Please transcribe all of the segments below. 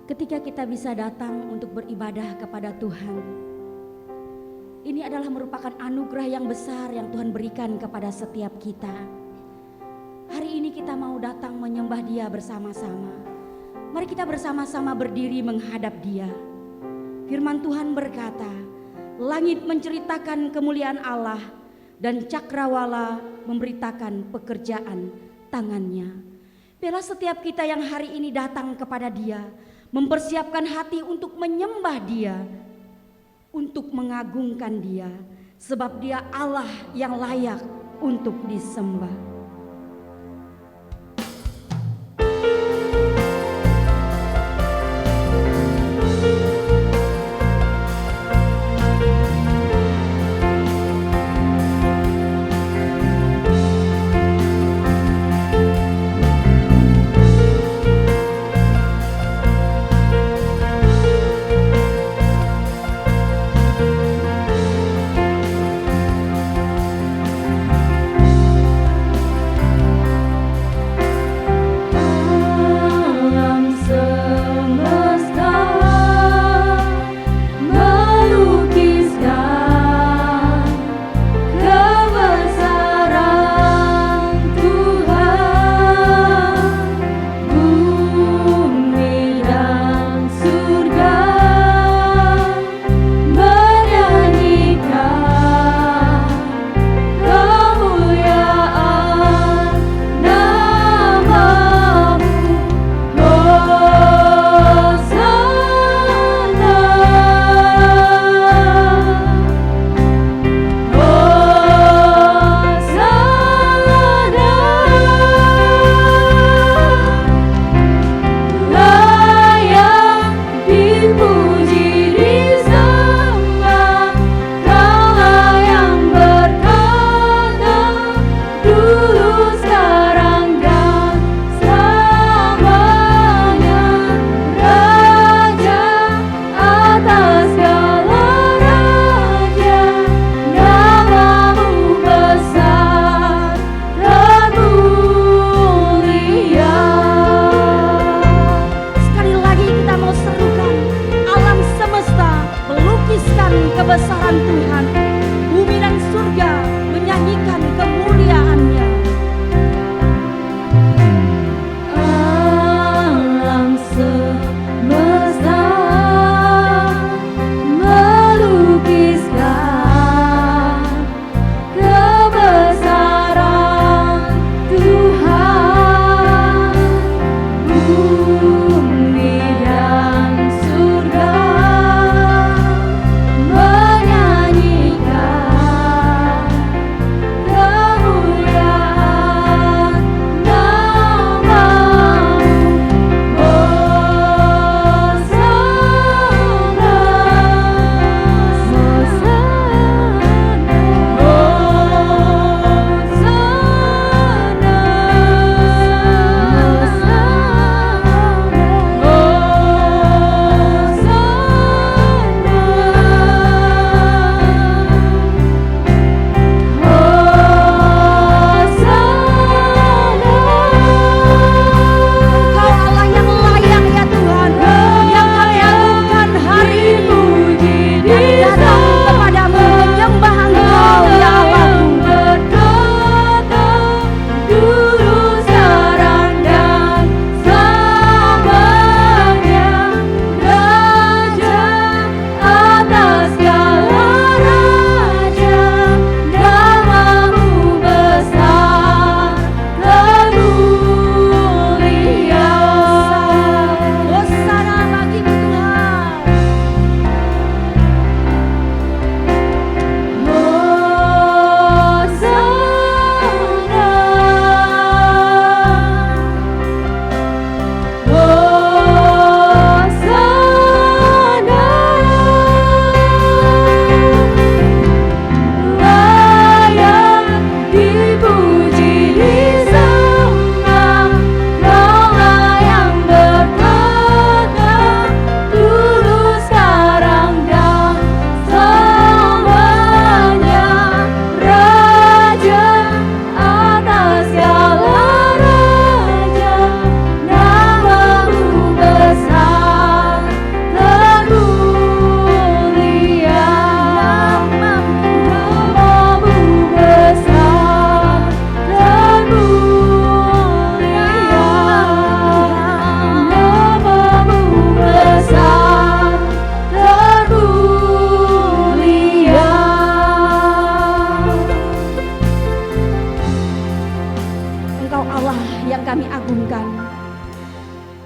ketika kita bisa datang untuk beribadah kepada Tuhan. Ini adalah merupakan anugerah yang besar yang Tuhan berikan kepada setiap kita. Hari ini kita mau datang menyembah Dia bersama-sama. Mari kita bersama-sama berdiri menghadap Dia. Firman Tuhan berkata, langit menceritakan kemuliaan Allah dan cakrawala memberitakan pekerjaan tangannya. Biarlah setiap kita yang hari ini datang kepada Dia, mempersiapkan hati untuk menyembah Dia, untuk mengagungkan Dia, sebab Dia Allah yang layak untuk disembah.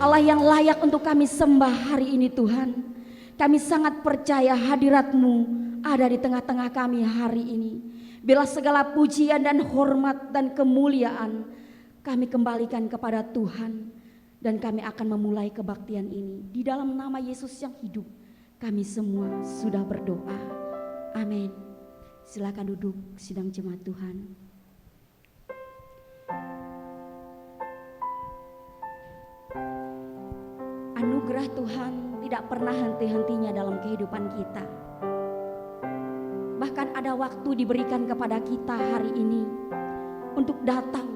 Allah yang layak untuk kami sembah hari ini Tuhan. Kami sangat percaya hadirat-Mu ada di tengah-tengah kami hari ini. Bila segala pujian dan hormat dan kemuliaan kami kembalikan kepada Tuhan. Dan kami akan memulai kebaktian ini. Di dalam nama Yesus yang hidup, kami semua sudah berdoa. Amin. Silakan duduk sidang jemaat Tuhan. Anugerah Tuhan tidak pernah henti-hentinya dalam kehidupan kita. Bahkan ada waktu diberikan kepada kita hari ini untuk datang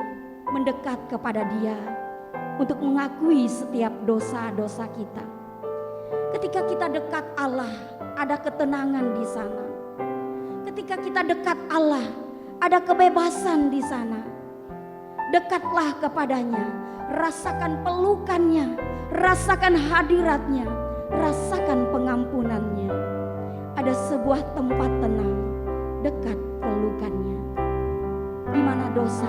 mendekat kepada Dia, untuk mengakui setiap dosa-dosa kita. Ketika kita dekat Allah, ada ketenangan di sana. Ketika kita dekat Allah, ada kebebasan di sana. Dekatlah kepadanya, rasakan pelukannya, rasakan hadiratnya, rasakan pengampunannya. Ada sebuah tempat tenang, dekat pelukannya, di mana dosa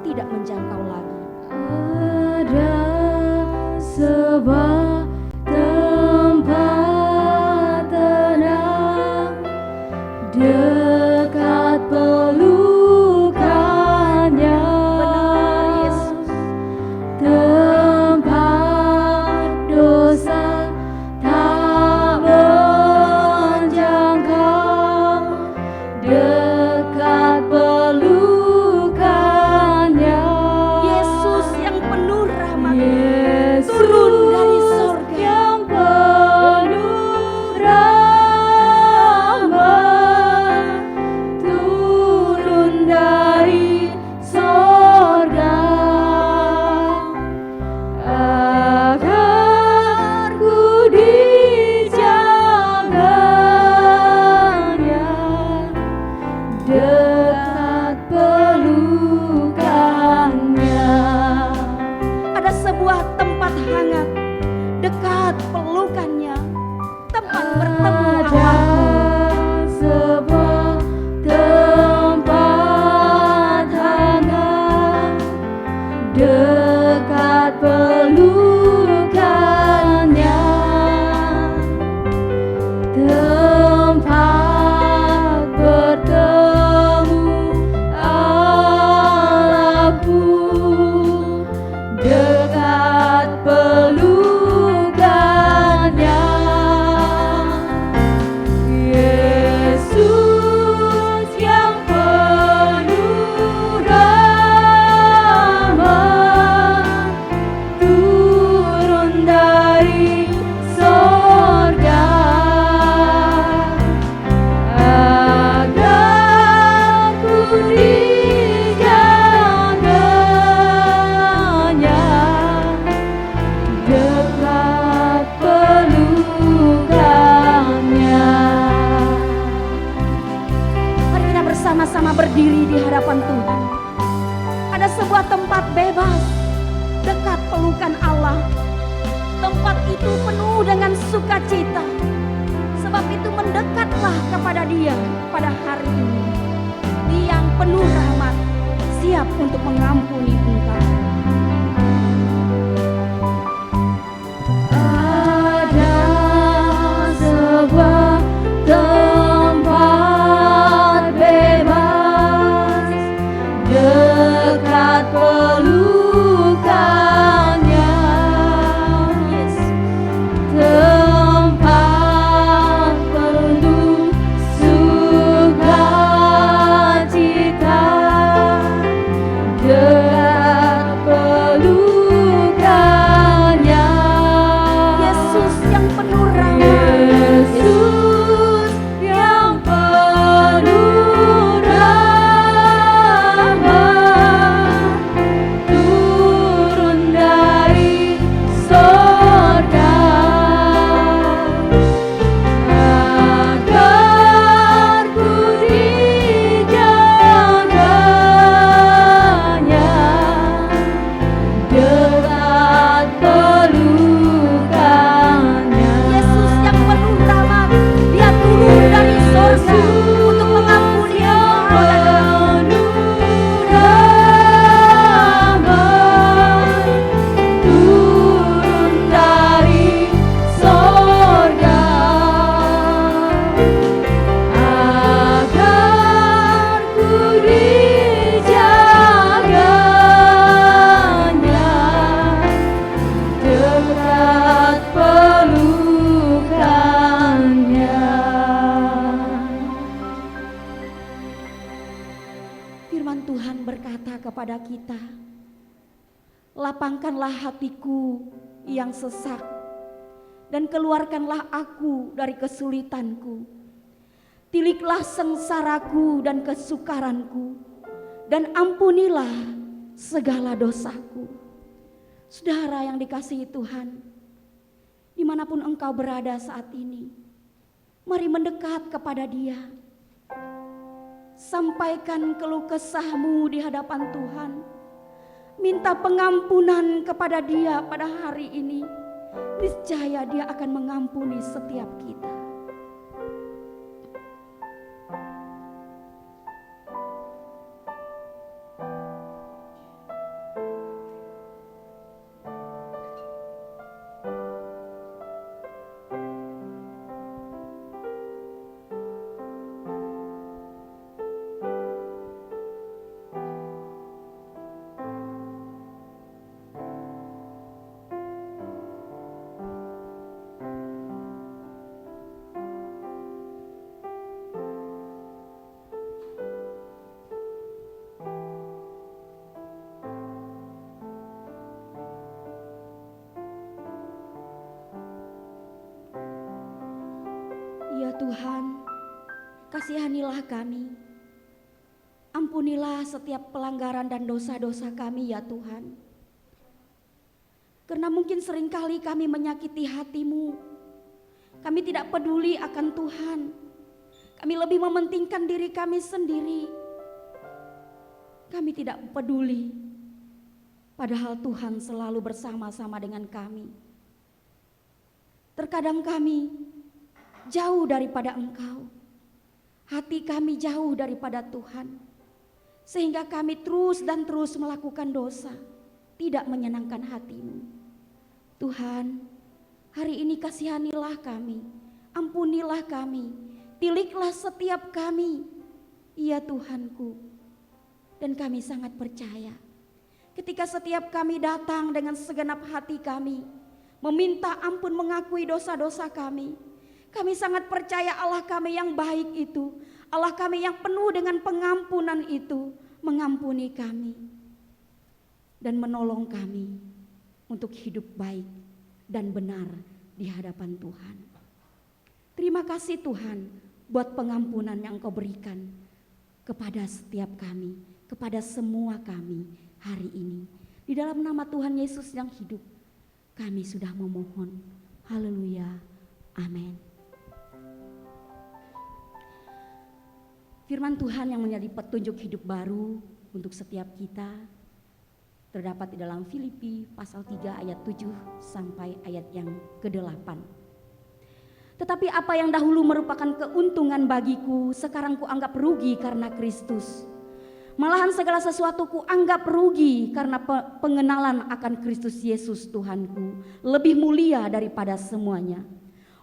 tidak menjangkau lagi. Ada sebuah tempat tenang, dekat pelukannya. Benar Yesus. Tempat dosa tak menjangkau, dekat pelukannya. Yesus yang penuh rahmat, Yesus turun dari sorga. yang penuh rahmat, turun dari sorga, agar ku dijaganya, dekat pelukannya. Ada sebuah tempat hangat, dekat pelukannya, tempat bertemu Ada Allahku. sebuah tempat hangat, dekat pelukannya, tempat bertemu Allahku, dekat pelukannya. Yesus yang penuh rahmat, turun dari sorga, agar ku dijaganya, dekat pelukannya. Mari kita bersama-sama berdiri di hadapan Tuhan. Ada sebuah tempat bebas, dekat pelukan Allah. Tempat itu penuh dengan sukacita. Sebab itu mendekatlah kepada Dia pada hari ini. Dia yang penuh rahmat, siap untuk mengampuni engkau. Ada sebuah tempat bebas, dekat pelukannya, tempat penuh sukacita, dekat erat pelukannya. Firman Tuhan berkata kepada kita, lapangkanlah hatiku yang sesak dan keluarkanlah aku dari kesulitanku. Tiliklah sengsaraku dan kesukaranku dan ampunilah segala dosaku. Saudara yang dikasihi Tuhan, dimanapun engkau berada saat ini, mari mendekat kepada Dia. Sampaikan keluh kesahmu di hadapan Tuhan. Minta pengampunan kepada Dia pada hari ini. Niscaya Dia akan mengampuni setiap kita. Ya Tuhan, kasihanilah kami. Ampunilah setiap pelanggaran dan dosa-dosa kami ya Tuhan. Karena mungkin seringkali kami menyakiti hati-Mu. Kami tidak peduli akan Tuhan. Kami lebih mementingkan diri kami sendiri. Kami tidak peduli. Padahal Tuhan selalu bersama-sama dengan kami. Terkadang kami jauh daripada Engkau. Hati kami jauh daripada Tuhan. Sehingga kami terus dan terus melakukan dosa. Tidak menyenangkan hati-Mu. Tuhan, hari ini kasihanilah kami. Ampunilah kami. Tiliklah setiap kami. Ya Tuhanku. Dan kami sangat percaya. Ketika setiap kami datang dengan segenap hati kami. Meminta ampun, mengakui dosa-dosa kami. Kami sangat percaya Allah kami yang baik itu, Allah kami yang penuh dengan pengampunan itu, mengampuni kami dan menolong kami untuk hidup baik dan benar di hadapan Tuhan. Terima kasih Tuhan buat pengampunan yang Engkau berikan kepada setiap kami, kepada semua kami hari ini. Di dalam nama Tuhan Yesus yang hidup, kami sudah memohon. Haleluya. Amin. Firman Tuhan yang menjadi petunjuk hidup baru untuk setiap kita terdapat di dalam Filipi pasal 3 ayat 7 sampai ayat yang ke-8. Tetapi apa yang dahulu merupakan keuntungan bagiku, sekarang kuanggap rugi karena Kristus. Malahan segala sesuatu kuanggap rugi karena pengenalan akan Kristus Yesus Tuhanku lebih mulia daripada semuanya.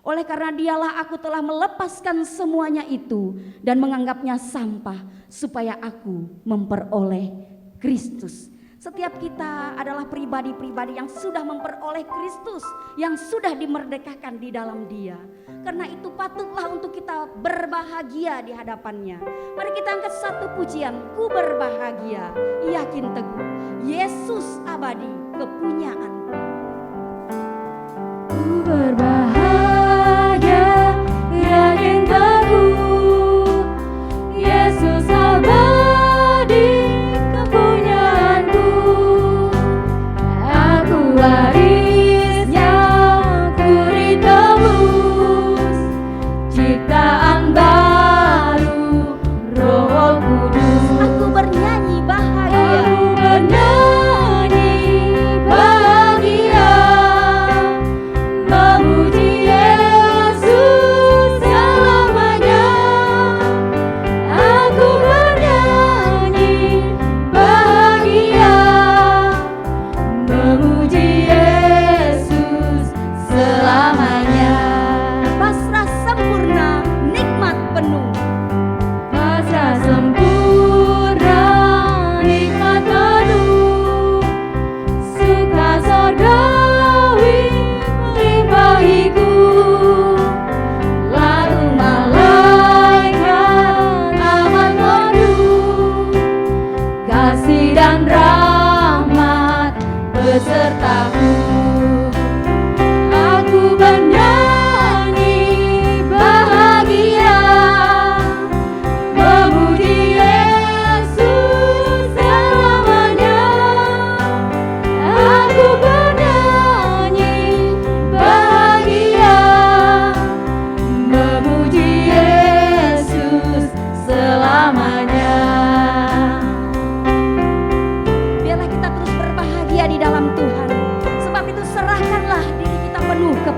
Oleh karena Dialah aku telah melepaskan semuanya itu dan menganggapnya sampah supaya aku memperoleh Kristus. Setiap kita adalah pribadi-pribadi yang sudah memperoleh Kristus, yang sudah dimerdekakan di dalam Dia. Karena itu patutlah untuk kita berbahagia di hadapannya. Mari kita angkat satu pujian, ku berbahagia, yakin teguh, Yesus abadi kepunyaanku. Ku berbahagia, yakin teguh, Yesus abadi kepunyaanku. Aku warisnya, ku ditebus, ciptaan baru, Roh Kudus. Aku bernyanyi bahagia, Aku bernyanyi bahagia,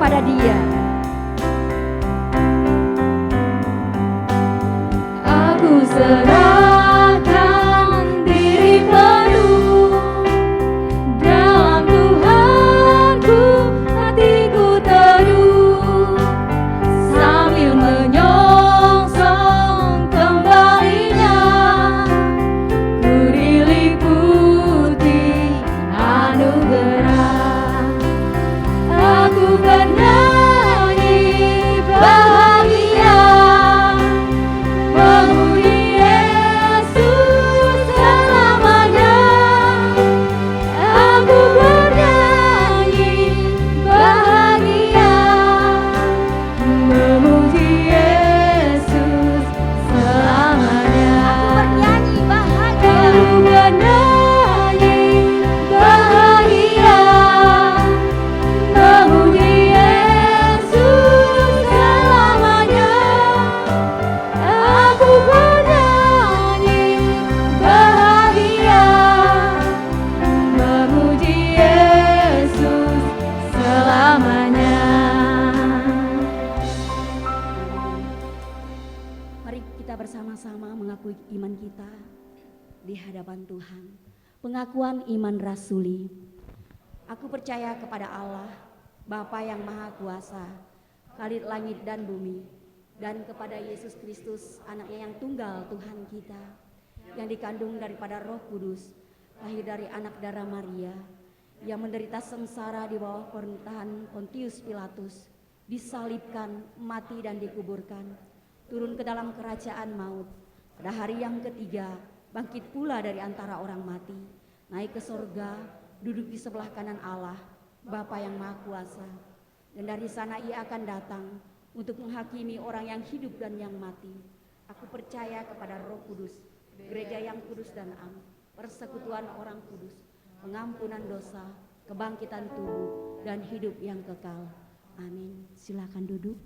kepada Dia. Aku serahkan diri penuh dalam Tuhanku, hatiku teduh sambil menyongsong kembalinya. Ku diliputi anugerah, aku bernyanyi bahagia, memuji Yesus selamanya. Aku bernyanyi bahagia, memuji Yesus selamanya. Aku bernyanyi bahagia, memuji Yesus selamanya. Aku bernyanyi bahagia, memuji Yesus selamanya. Mari kita bersama-sama mengakui iman kita di hadapan Tuhan. Pengakuan iman rasuli. Aku percaya kepada Allah, Bapa yang Maha Kuasa, Khalid langit dan bumi, dan kepada Yesus Kristus, anaknya yang tunggal Tuhan kita, yang dikandung daripada Roh Kudus, lahir dari anak darah Maria, yang menderita sengsara di bawah pemerintahan Pontius Pilatus, disalibkan, mati dan dikuburkan, turun ke dalam kerajaan maut, pada hari yang ketiga bangkit pula dari antara orang mati, naik ke sorga, duduk di sebelah kanan Allah, Bapa yang Maha Kuasa, dan dari sana Ia akan datang untuk menghakimi orang yang hidup dan yang mati. Aku percaya kepada Roh Kudus, gereja yang kudus dan am, persekutuan orang kudus, pengampunan dosa, kebangkitan tubuh, dan hidup yang kekal. Amin. Silakan duduk.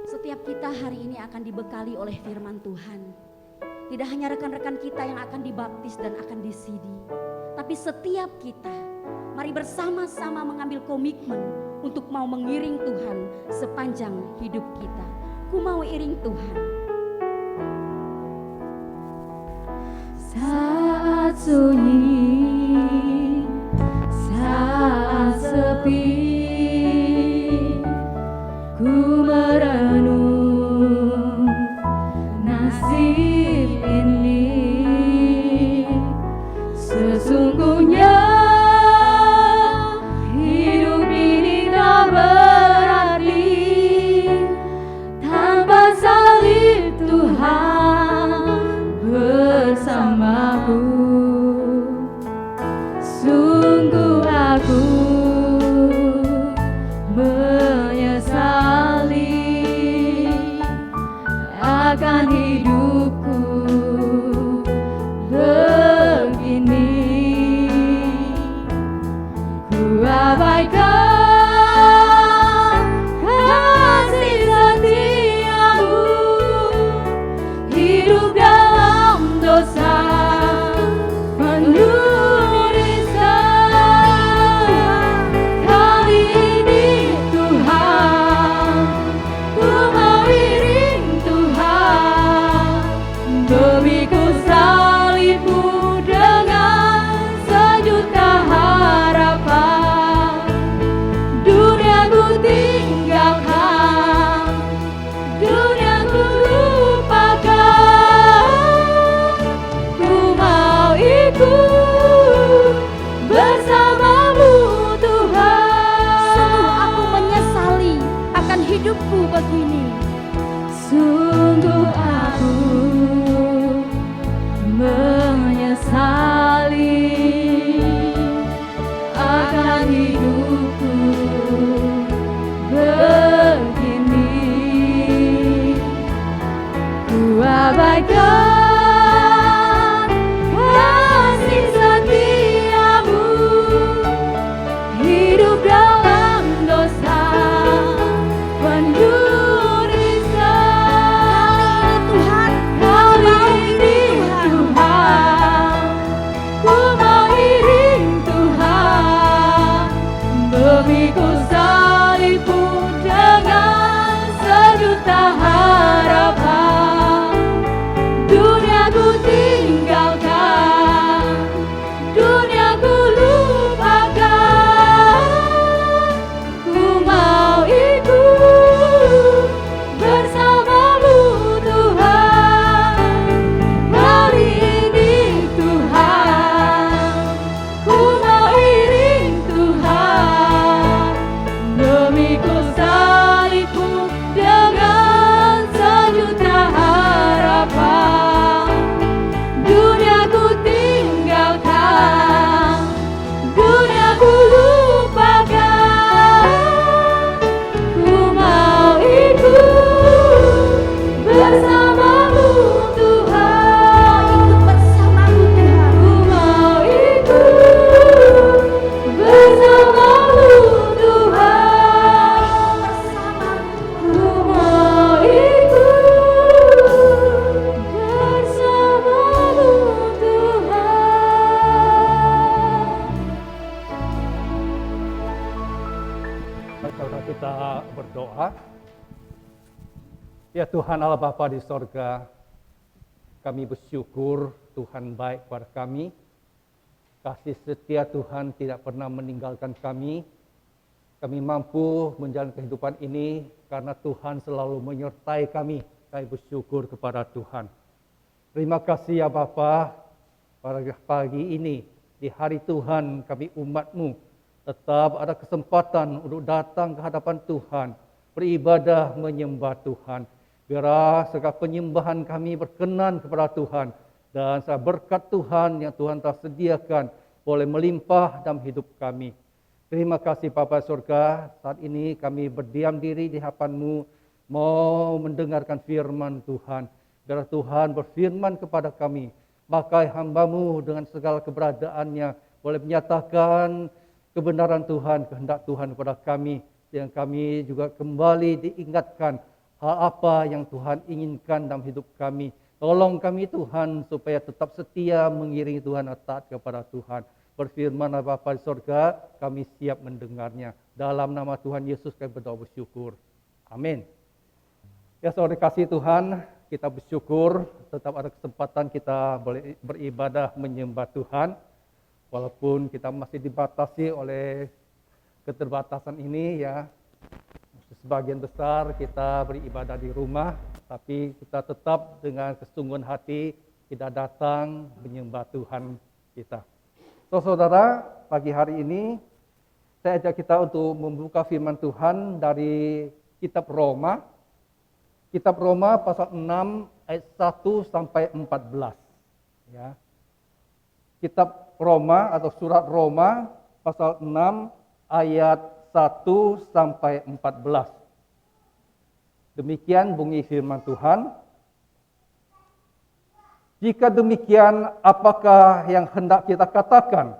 Setiap kita hari ini akan dibekali oleh firman Tuhan. Tidak hanya rekan-rekan kita yang akan dibaptis dan akan disidi, tapi setiap kita, mari bersama-sama mengambil komitmen untuk mau mengiring Tuhan sepanjang hidup kita. Ku mau iring Tuhan. Saat sunyi, saat sepi, ku merenung nasib ini. Sesungguhnya hidup ini tak berarti tanpa salib Tuhan bersamaku. Sungguh aku menyesali akan hidupku begini. Ku abaikan kasih setiamu, hidup dalam dosa penuh risa. Kali ini Tuhan, ku mau iring Tuhan, demiku salibmu dengan sejuta harapan. Dunia ku tinggalkan, dunia ku lupakan. Ku mau ikut bersamamu Tuhan. Sungguh aku menyesali akan hidupku begini. Sungguh aku menyesali akan hidupku begini. Ku abaikan kasih setiamu, hidup dalam dosa penuh risa. Kali ini Tuhan, ku mau iring Tuhan, demi ku Saudara kita berdoa. Ya Tuhan Allah Bapa di sorga, kami bersyukur Tuhan baik kepada kami. Kasih setia Tuhan tidak pernah meninggalkan kami. Kami mampu menjalani kehidupan ini karena Tuhan selalu menyertai kami. Kami bersyukur kepada Tuhan. Terima kasih ya Bapa, pada pagi ini, di hari Tuhan kami umat-Mu, tetap ada kesempatan untuk datang ke hadapan Tuhan, beribadah menyembah Tuhan. Biarlah segala penyembahan kami berkenan kepada Tuhan, dan segala berkat Tuhan yang Tuhan telah sediakan boleh melimpah dalam hidup kami. Terima kasih Bapa Surga, saat ini kami berdiam diri di hadapan-Mu, mau mendengarkan firman Tuhan. Biarlah Tuhan berfirman kepada kami, maka hamba-Mu dengan segala keberadaannya boleh menyatakan kebenaran Tuhan, kehendak Tuhan kepada kami, yang kami juga kembali diingatkan hal apa yang Tuhan inginkan dalam hidup kami. Tolong kami Tuhan supaya tetap setia mengiringi Tuhan, taat kepada Tuhan. Berfirmanlah Bapa di sorga, kami siap mendengarnya. Dalam nama Tuhan Yesus kami berdoa bersyukur. Amin. Ya saudara kasih Tuhan, kita bersyukur tetap ada kesempatan kita boleh beribadah menyembah Tuhan. Walaupun kita masih dibatasi oleh keterbatasan ini ya. Sebagian besar kita beribadah di rumah, tapi kita tetap dengan kesungguhan hati kita datang menyembah Tuhan kita. So, saudara, pagi hari ini saya ajak kita untuk membuka firman Tuhan dari kitab Roma. Kitab Roma pasal 6 ayat 1 sampai 14. Ya. Kitab Roma atau surat Roma pasal 6 ayat 1 sampai 14. Demikian bunyi firman Tuhan. Jika demikian, apakah yang hendak kita katakan?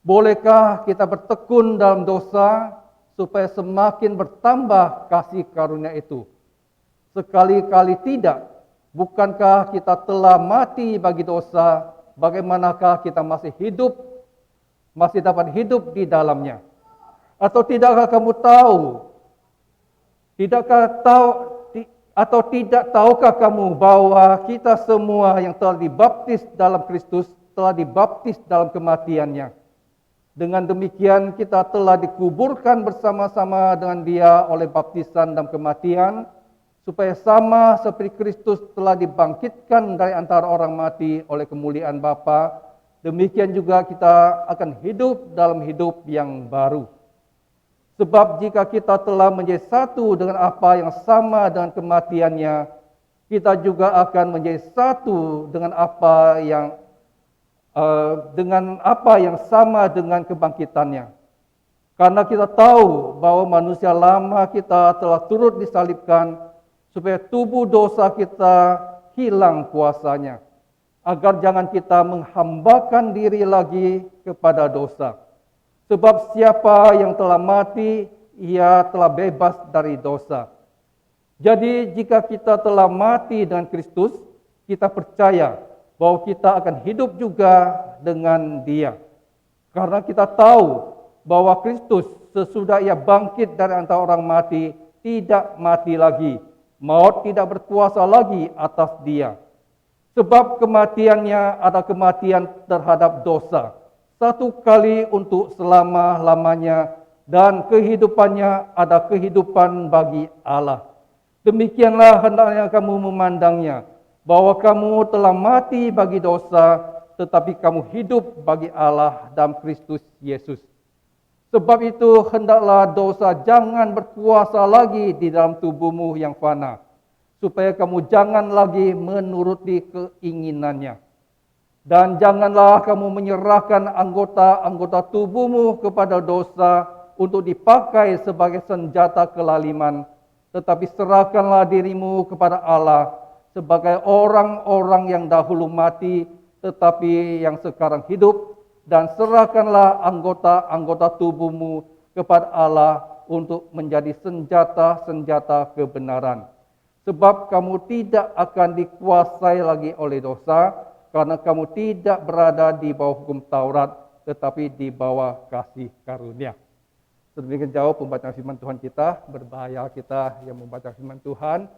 Bolehkah kita bertekun dalam dosa supaya semakin bertambah kasih karunia itu? Sekali-kali tidak. Bukankah kita telah mati bagi dosa? Bagaimanakah kita masih hidup? Masih dapat hidup di dalamnya? Atau tidakkah kamu tahu? Tidak tahukah kamu bahwa kita semua yang telah dibaptis dalam Kristus telah dibaptis dalam kematiannya? Dengan demikian kita telah dikuburkan bersama-sama dengan Dia oleh baptisan dalam kematian, supaya sama seperti Kristus telah dibangkitkan dari antara orang mati oleh kemuliaan Bapa, demikian juga kita akan hidup dalam hidup yang baru. Sebab jika kita telah menjadi satu dengan apa yang sama dengan kematiannya, kita juga akan menjadi satu dengan apa yang sama dengan kebangkitannya. Karena kita tahu bahwa manusia lama kita telah turut disalibkan, supaya tubuh dosa kita hilang kuasanya, agar jangan kita menghambakan diri lagi kepada dosa. Sebab siapa yang telah mati, ia telah bebas dari dosa. Jadi jika kita telah mati dengan Kristus, kita percaya bahwa kita akan hidup juga dengan Dia. Karena kita tahu bahwa Kristus sesudah Ia bangkit dari antara orang mati, tidak mati lagi. Maut tidak berkuasa lagi atas Dia. Sebab kematiannya adalah kematian terhadap dosa, satu kali untuk selama-lamanya, dan kehidupannya ada kehidupan bagi Allah. Demikianlah hendaknya kamu memandangnya, bahwa kamu telah mati bagi dosa, tetapi kamu hidup bagi Allah dalam Kristus Yesus. Sebab itu hendaklah dosa jangan berkuasa lagi di dalam tubuhmu yang fana, supaya kamu jangan lagi menuruti keinginannya. Dan janganlah kamu menyerahkan anggota-anggota tubuhmu kepada dosa untuk dipakai sebagai senjata kelaliman, tetapi serahkanlah dirimu kepada Allah sebagai orang-orang yang dahulu mati, tetapi yang sekarang hidup, dan serahkanlah anggota-anggota tubuhmu kepada Allah untuk menjadi senjata-senjata kebenaran. Sebab kamu tidak akan dikuasai lagi oleh dosa, karena kamu tidak berada di bawah hukum Taurat, tetapi di bawah kasih karunia. Sedemikian jauh pembacaan firman Tuhan kita, berbahaya kita yang membaca firman Tuhan,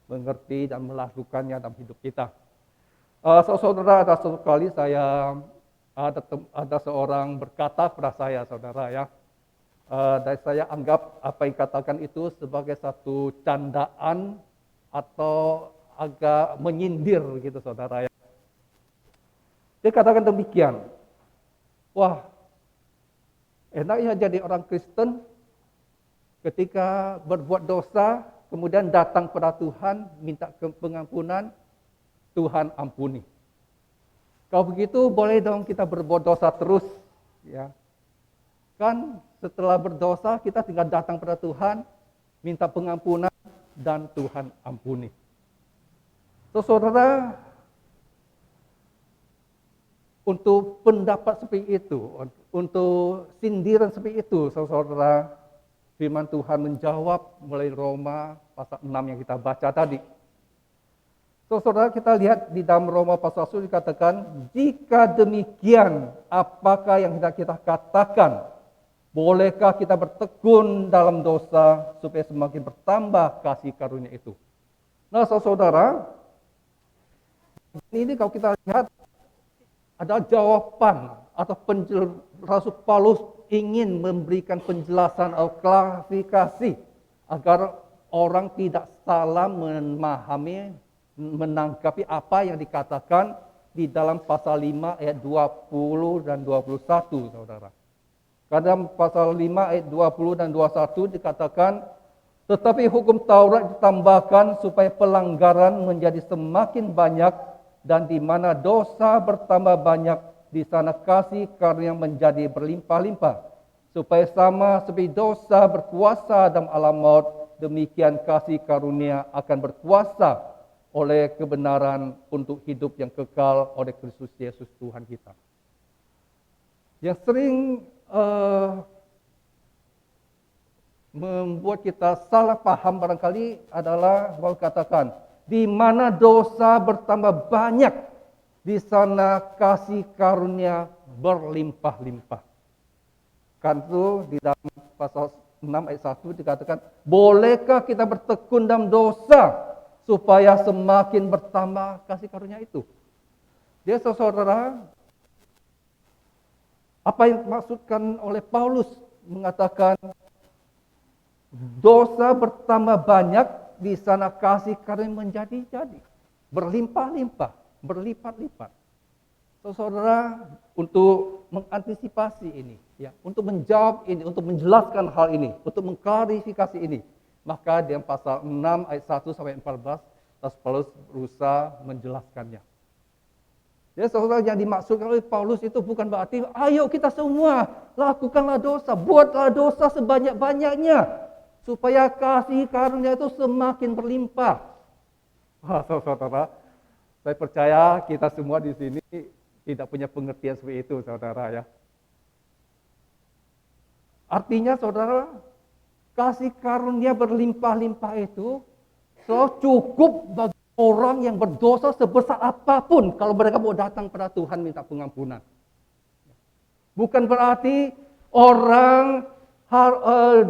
mengerti dan melakukannya dalam hidup kita. Saudara, ada satu kali ada seorang berkata kepada saya, saudara ya, dan saya anggap apa yang katakan itu sebagai satu candaan atau agak menyindir gitu, saudara ya. Dia katakan demikian, wah, enaknya jadi orang Kristen ketika berbuat dosa, kemudian datang kepada Tuhan, minta pengampunan, Tuhan ampuni. Kalau begitu boleh dong kita berbuat dosa terus, ya. Kan setelah berdosa kita tinggal datang pada Tuhan, minta pengampunan dan Tuhan ampuni. Saudara, untuk pendapat seperti itu, untuk sindiran seperti itu, saudara, firman Tuhan menjawab mulai Roma pasal 6 yang kita baca tadi. Saudara, kita lihat di dalam Roma pasal 1 dikatakan, jika demikian, apakah yang kita katakan? Bolehkah kita bertekun dalam dosa supaya semakin bertambah kasih karunia itu? Nah, saudara, ini kalau kita lihat ada jawaban atau Rasul Paulus ingin memberikan penjelasan atau klarifikasi agar orang tidak salah memahami, menanggapi apa yang dikatakan di dalam pasal 5 ayat 20 dan 21, saudara. Karena pasal 5 ayat 20 dan 21 dikatakan, tetapi hukum Taurat ditambahkan supaya pelanggaran menjadi semakin banyak, dan di mana dosa bertambah banyak, di sana kasih karunia menjadi berlimpah-limpah. Supaya sama seperti dosa berkuasa dalam alam maut, demikian kasih karunia akan berkuasa oleh kebenaran untuk hidup yang kekal oleh Kristus Yesus Tuhan kita. Yang sering membuat kita salah paham barangkali adalah bahwa katakan, di mana dosa bertambah banyak, di sana kasih karunia berlimpah-limpah. Kan itu di dalam pasal 6 ayat 1 dikatakan, bolehkah kita bertekun dalam dosa supaya semakin bertambah kasih karunia itu? Dia, saudara, apa yang dimaksudkan oleh Paulus mengatakan dosa bertambah banyak, di sana kasih karunia menjadi-jadi, berlimpah-limpah, berlipat-lipat. Saudara, untuk mengantisipasi ini, ya, untuk menjawab ini, untuk menjelaskan hal ini, untuk mengklarifikasi ini, maka di pasal 6 ayat 1 sampai 14, Rasul Paulus berusaha menjelaskannya. Ya, saudara, yang dimaksudkan oleh Paulus itu bukan berarti, ayo kita semua lakukanlah dosa, buatlah dosa sebanyak-banyaknya, supaya kasih karunia itu semakin berlimpah. Wah, saudara, saya percaya kita semua di sini tidak punya pengertian seperti itu, saudara ya. Artinya, saudara, kasih karunia berlimpah-limpah itu cukup bagi orang yang berdosa sebesar apapun kalau mereka mau datang pada Tuhan minta pengampunan. Bukan berarti orang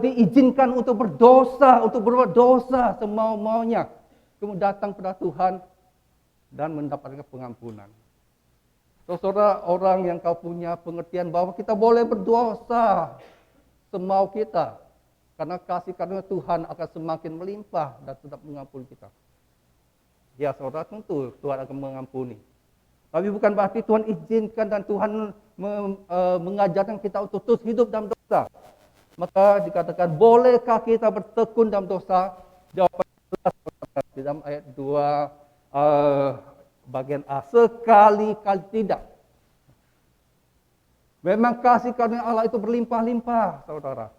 diizinkan untuk berdosa, untuk berbuat dosa semau-maunya, kemudian datang pada Tuhan dan mendapatkan pengampunan. Saudara, orang yang kau punya pengertian bahwa kita boleh berdosa semau kita, karena kasih karunia Tuhan akan semakin melimpah dan tetap mengampuni kita. Ya, saudara, tentu Tuhan akan mengampuni. Tapi bukan berarti Tuhan izinkan dan Tuhan mengajarkan kita untuk terus hidup dalam dosa. Maka dikatakan, bolehkah kita bertekun dalam dosa? Jawabannya jelas di dalam ayat 2 bagian A. Sekali-kali tidak. Memang kasih karunia Allah itu berlimpah-limpah, saudara.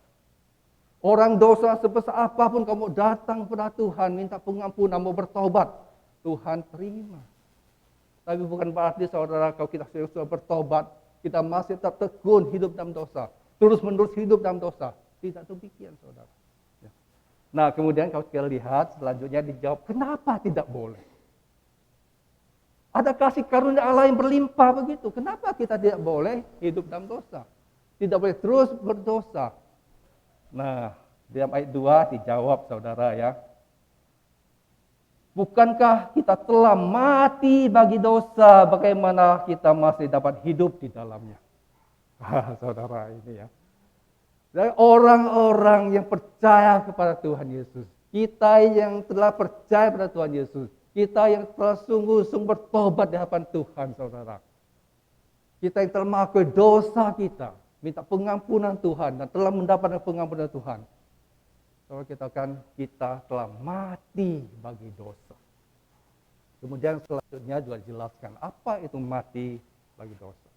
Orang dosa sebesar apapun kamu datang kepada Tuhan, minta pengampunan, mau bertobat, Tuhan terima. Tapi bukan berarti, saudara, kalau kita sudah bertobat, kita masih tetap tekun hidup dalam dosa, terus-menerus hidup dalam dosa. Tidak demikian, saudara. Nah, kemudian kalau kita lihat selanjutnya dijawab, kenapa tidak boleh? Ada kasih karunia Allah yang berlimpah begitu. Kenapa kita tidak boleh hidup dalam dosa? Tidak boleh terus berdosa. Nah, dalam ayat 2 dijawab saudara ya. Bukankah kita telah mati bagi dosa, bagaimana kita masih dapat hidup di dalamnya? Saudara ini ya. Dan orang-orang yang percaya kepada Tuhan Yesus, kita yang telah percaya pada Tuhan Yesus, kita yang telah sungguh-sungguh bertobat di hadapan Tuhan, saudara. Kita yang telah mengakui dosa kita, minta pengampunan Tuhan dan telah mendapatkan pengampunan Tuhan. Saudara, kita telah mati bagi dosa. Kemudian selanjutnya juga dijelaskan apa itu mati bagi dosa.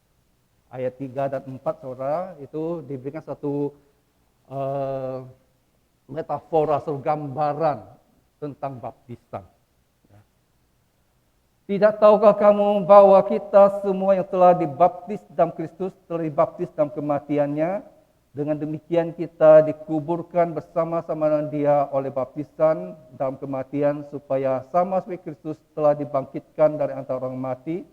Ayat 3 dan 4 saudara itu diberikan satu metafora atau gambaran tentang baptisan. Tidak tahukah kamu bahwa kita semua yang telah dibaptis dalam Kristus telah dibaptis dalam kematiannya? Dengan demikian kita dikuburkan bersama-sama dengan Dia oleh baptisan dalam kematian supaya sama seperti Kristus telah dibangkitkan dari antara orang mati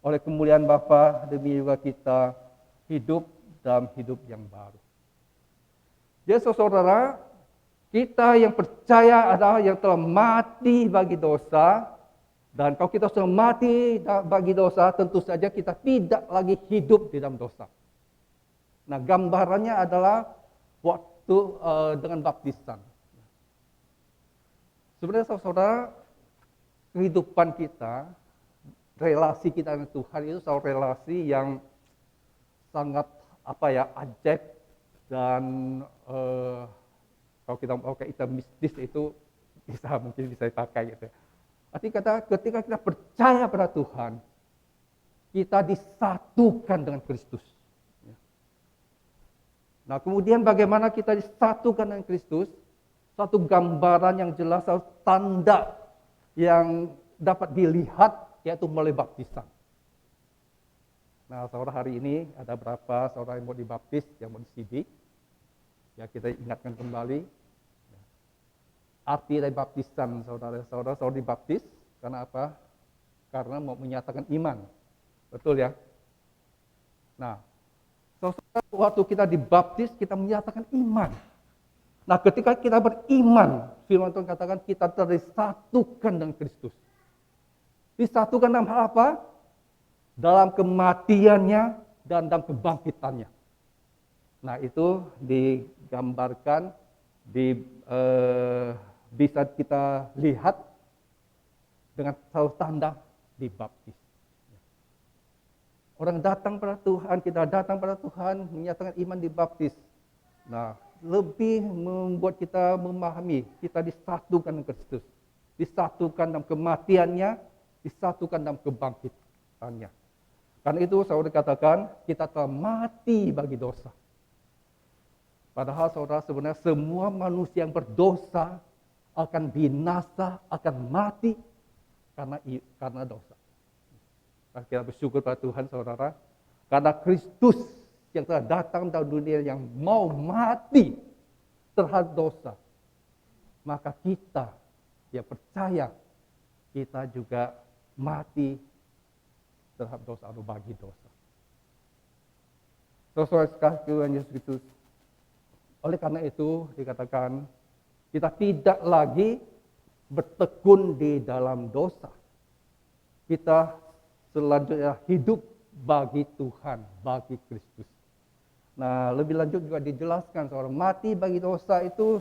oleh kemuliaan Bapa, demi juga kita hidup dalam hidup yang baru. Jadi saudara, kita yang percaya adalah yang telah mati bagi dosa. Dan kalau kita sudah mati bagi dosa, tentu saja kita tidak lagi hidup di dalam dosa. Nah, gambarannya adalah waktu dengan baptisan. Sebenarnya saudara, kehidupan kita, relasi kita dengan Tuhan itu satu relasi yang sangat ajaib dan kalau kita mau pakai istilah mistis itu mungkin bisa dipakai gitu. Arti kata ketika kita percaya pada Tuhan, kita disatukan dengan Kristus. Nah, kemudian bagaimana kita disatukan dengan Kristus? Satu gambaran yang jelas, satu tanda yang dapat dilihat, yaitu melalui baptisan. Nah, saudara, hari ini ada berapa saudara yang mau dibaptis, yang mau disidik? Ya, kita ingatkan kembali. Arti dari baptisan, saudara dibaptis, karena apa? Karena mau menyatakan iman. Betul ya? Nah, waktu kita dibaptis, kita menyatakan iman. Nah, ketika kita beriman, firman Tuhan katakan kita telah disatukan dengan Kristus. Disatukan dalam hal apa? Dalam kematiannya dan dalam kebangkitannya. Nah, itu digambarkan, bisa kita lihat dengan satu tanda dibaptis. Orang datang pada Tuhan, kita datang pada Tuhan, menyatakan iman dibaptis. Nah, lebih membuat kita memahami, kita disatukan dengan Kristus. Disatukan dalam kematiannya, disatukan dalam kebangkitannya. Karena itu saudara katakan, kita telah mati bagi dosa. Padahal saudara, sebenarnya semua manusia yang berdosa akan binasa, akan mati karena dosa. Kita bersyukur pada Tuhan, saudara, karena Kristus yang telah datang dalam dunia yang mau mati terhadap dosa, maka kita yang percaya, kita juga mati terhadap dosa atau bagi dosa. Saudara sekalian Tuhan Yesus Kristus, oleh karena itu dikatakan kita tidak lagi bertekun di dalam dosa. Kita selanjutnya hidup bagi Tuhan, bagi Kristus. Nah, lebih lanjut juga dijelaskan seorang mati bagi dosa itu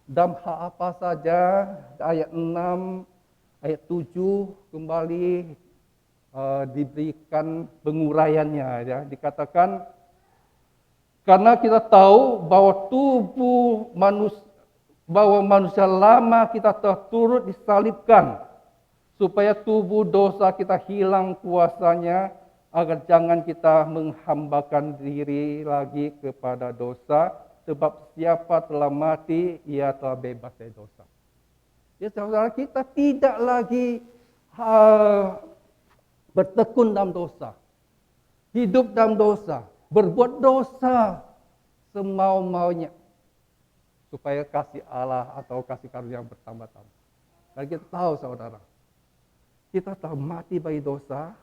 dalam hal apa saja. Ayat 6, ayat 7 kembali diberikan penguraiannya ya. Dikatakan karena kita tahu bahwa manusia lama kita telah turut disalibkan supaya tubuh dosa kita hilang kuasanya, agar jangan kita menghambakan diri lagi kepada dosa, sebab siapa telah mati, ia telah bebas dari dosa. Ya saudara, kita tidak lagi bertekun dalam dosa, hidup dalam dosa, berbuat dosa semau-maunya, supaya kasih Allah atau kasih karunia yang bertambah-tambah. Dan kita tahu saudara, kita telah mati bagi dosa,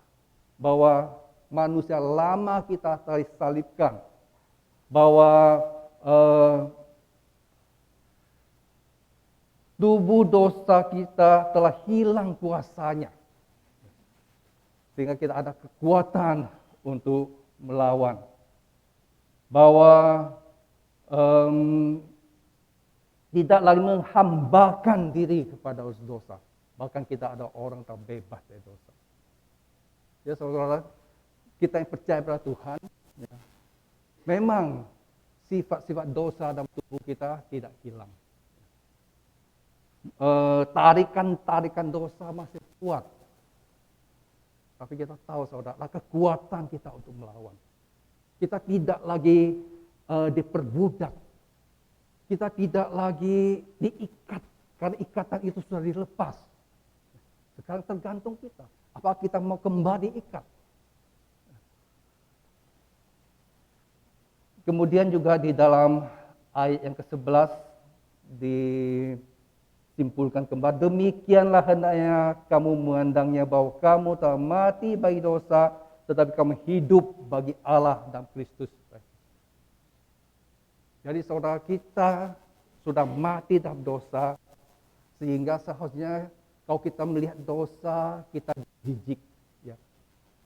bahwa manusia lama kita telah disalibkan, bahwa eh, tubuh dosa kita telah hilang kuasanya. Sehingga kita ada kekuatan untuk melawan. Bahwa tidak lagi menghambakan diri kepada dosa. Bahkan kita ada orang terbebas dari dosa. Ya saudara, kita yang percaya pada Tuhan, ya, memang sifat-sifat dosa dalam tubuh kita tidak hilang. Tarikan dosa masih kuat. Tapi kita tahu saudara, kekuatan kita untuk melawan. Kita tidak lagi diperbudak. Kita tidak lagi diikat. Karena ikatan itu sudah dilepas. Sekarang tergantung kita. Apakah kita mau kembali ikat? Kemudian juga di dalam ayat yang ke-11 disimpulkan kembali, demikianlah hendaknya kamu memandangnya bahwa kamu telah mati bagi dosa, tetapi kamu hidup bagi Allah dan Kristus. Jadi saudara, kita sudah mati dalam dosa, sehingga seharusnya kalau kita melihat dosa, kita jijik. Ya.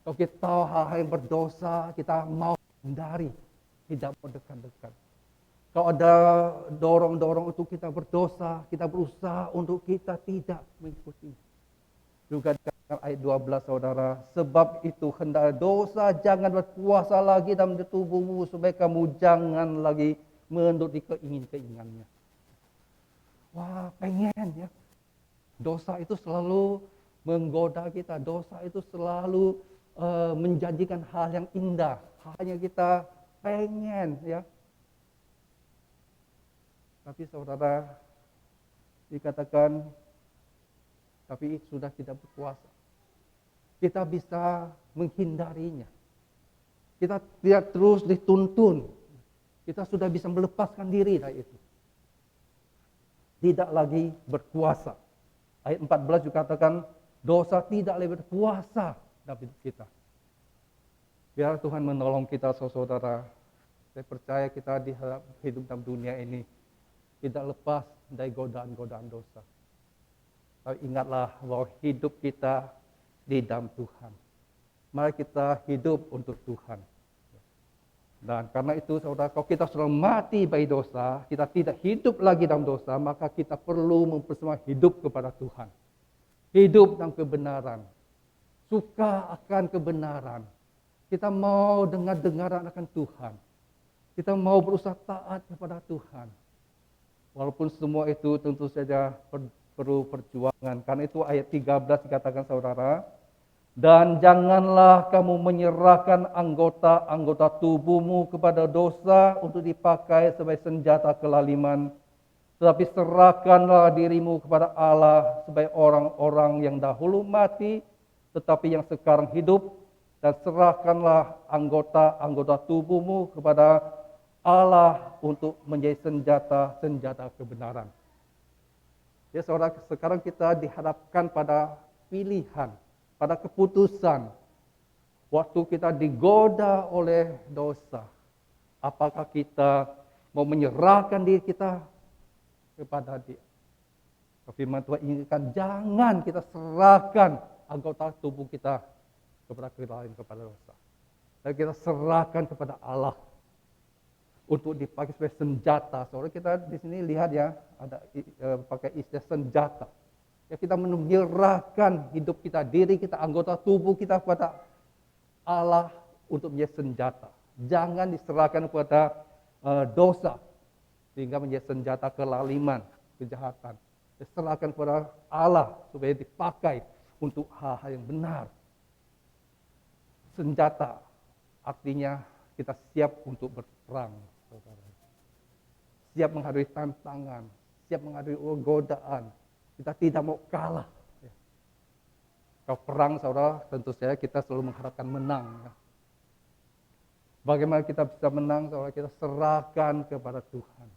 Kalau kita tahu hal-hal yang berdosa, kita mau hindari, tidak mau dekat-dekat. Kalau ada dorong-dorong untuk kita berdosa, kita berusaha untuk kita tidak mengikuti. Juga dikatakan ayat 12 saudara, sebab itu hendak dosa jangan berkuasa lagi dalam tubuhmu, supaya kamu jangan lagi menuruti keinginan-keinginannya. Wah, pengen ya. Dosa itu selalu menggoda kita. Dosa itu selalu menjanjikan hal yang indah. Hanya kita pengen ya. Tapi saudara, dikatakan, tapi sudah tidak berkuasa. Kita bisa menghindarinya. Kita tidak terus dituntun. Kita sudah bisa melepaskan diri dari itu. Tidak lagi berkuasa. Ayat 14 juga katakan, dosa tidak lagi berkuasa dalam hidup kita. Biar Tuhan menolong kita, saudara. Saya percaya kita di hidup dalam dunia ini tidak lepas dari godaan-godaan dosa. Tapi ingatlah bahwa hidup kita di dalam Tuhan. Mari kita hidup untuk Tuhan. Dan karena itu saudara, kalau kita sudah mati bagi dosa, kita tidak hidup lagi dalam dosa, maka kita perlu mempersembahkan hidup kepada Tuhan. Hidup dalam kebenaran. Suka akan kebenaran. Kita mau dengar-dengaran akan Tuhan. Kita mau berusaha taat kepada Tuhan. Walaupun semua itu tentu saja perlu perjuangan. Karena itu ayat 13 dikatakan saudara, dan janganlah kamu menyerahkan anggota-anggota tubuhmu kepada dosa untuk dipakai sebagai senjata kelaliman. Tetapi serahkanlah dirimu kepada Allah sebagai orang-orang yang dahulu mati, tetapi yang sekarang hidup. Dan serahkanlah anggota-anggota tubuhmu kepada Allah untuk menjadi senjata kebenaran. Ya saudara, sekarang kita dihadapkan pada pilihan, pada keputusan. Waktu kita digoda oleh dosa, apakah kita mau menyerahkan diri kita kepada Dia? Firman Tuhan inginkan jangan kita serahkan anggota tubuh kita kepada kelalaian, kepada dosa. Dan kita serahkan kepada Allah untuk dipakai sebagai senjata. Soalnya kita di sini lihat ya, ada pakai istilah senjata. Ya, kita menyerahkan hidup kita, diri kita, anggota tubuh kita kepada Allah untuk menjadi senjata. Jangan diserahkan kepada dosa sehingga menjadi senjata kelaliman, kejahatan. Diserahkan kepada Allah supaya dipakai untuk hal-hal yang benar. Senjata artinya kita siap untuk berperang, saudara. Siap menghadapi tantangan, siap menghadapi godaan. Kita tidak mau kalah. Kalau perang, saudara, tentu saja kita selalu mengharapkan menang. Bagaimana kita bisa menang, saudara? Kita serahkan kepada Tuhan.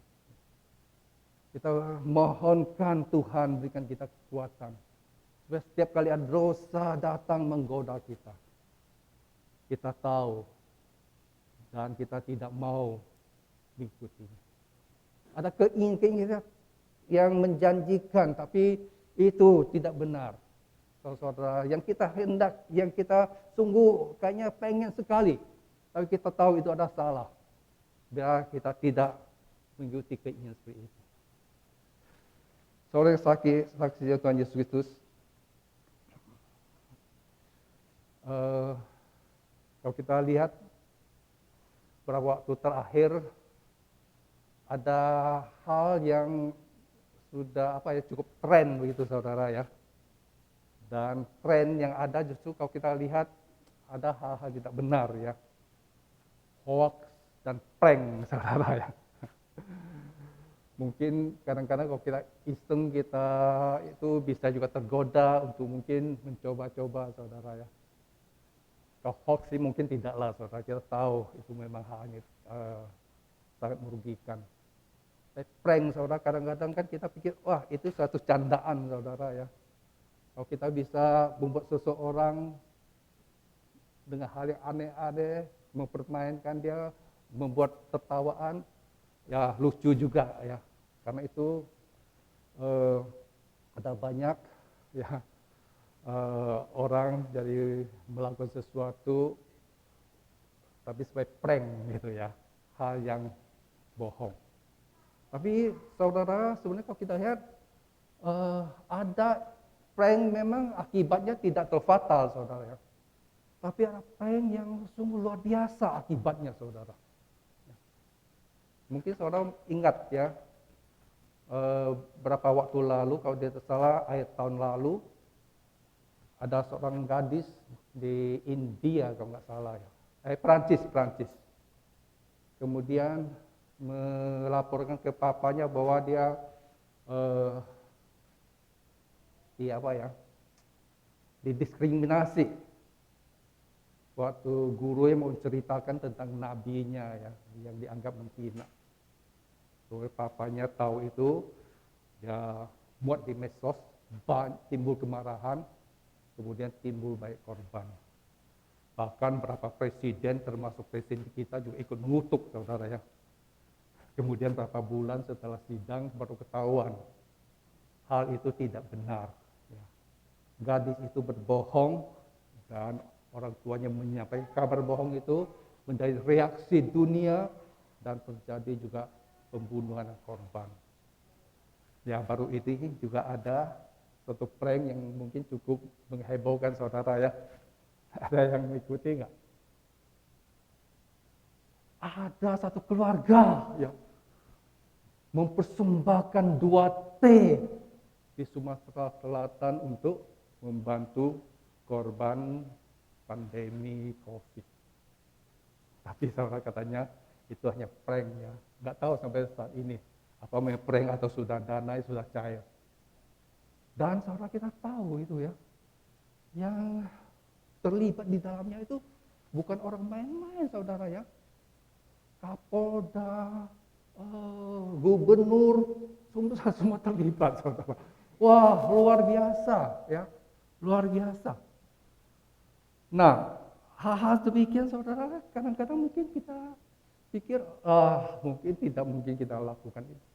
Kita mohonkan Tuhan berikan kita kekuatan. Supaya setiap kali ada dosa datang menggoda kita, kita tahu dan kita tidak mau mengikuti. ada keinginan yang menjanjikan, tapi itu tidak benar. Saudara, yang kita hendak, yang kita sungguh kayaknya pengen sekali, tapi kita tahu itu adalah salah. Biar kita tidak mengikuti keinginan seperti itu. Saudara saksi Tuhan Yesus Kristus, kalau kita lihat beberapa waktu terakhir ada hal yang sudah cukup tren begitu saudara ya. Dan tren yang ada justru kalau kita lihat ada hal-hal tidak benar ya. Hoax dan prank saudara ya. Mungkin kadang-kadang kalau kita iseng kita itu bisa juga tergoda untuk mungkin mencoba-coba saudara ya. Kalau hoax sih mungkin tidaklah saudara, kita tahu itu memang hanya sangat merugikan. Tapi prank saudara, kadang-kadang kan kita pikir, wah itu suatu candaan saudara ya. Kalau kita bisa membuat seseorang dengan hal yang aneh-aneh, mempermainkan dia, membuat tertawaan, ya lucu juga ya. Karena itu ada banyak ya orang dari melakukan sesuatu tapi sebagai prank gitu ya, hal yang bohong. Tapi saudara, sebenarnya kalau kita lihat ada prank memang akibatnya tidak terfatal saudara ya. Tapi ada prank yang sungguh luar biasa akibatnya saudara. Mungkin saudara ingat ya, berapa waktu lalu kalau tidak salah akhir tahun lalu ada seorang gadis di India kalau nggak salah ya, Prancis. Kemudian melaporkan ke papanya bahwa dia didiskriminasi waktu guru yang mau ceritakan tentang nabinya ya, yang dianggap menghina. Lalu papanya tahu itu, dia muat di medsos, timbul kemarahan, kemudian timbul banyak korban. Bahkan beberapa presiden, termasuk presiden kita juga ikut mengutuk saudara ya. Kemudian beberapa bulan setelah sidang baru ketahuan hal itu tidak benar. Ya. Gadis itu berbohong dan orang tuanya menyampaikan kabar bohong itu, menjadi reaksi dunia dan terjadi juga pembunuhan korban. Ya baru ini juga ada suatu prank yang mungkin cukup menghebohkan saudara ya. Ada yang mengikuti nggak? Ada satu keluarga yang mempersembahkan 2 T di Sumatera Selatan untuk membantu korban pandemi COVID. Tapi saudara katanya itu hanya prank ya. Nggak tahu sampai saat ini apa memang prank atau sudah dana sudah cair. Dan saudara kita tahu itu ya, yang terlibat di dalamnya itu bukan orang main-main saudara ya. Kapolda, gubernur, semua terlibat saudara. Wah luar biasa ya, luar biasa. Nah hal-hal demikian saudara, kadang-kadang mungkin kita pikir, mungkin kita lakukan itu.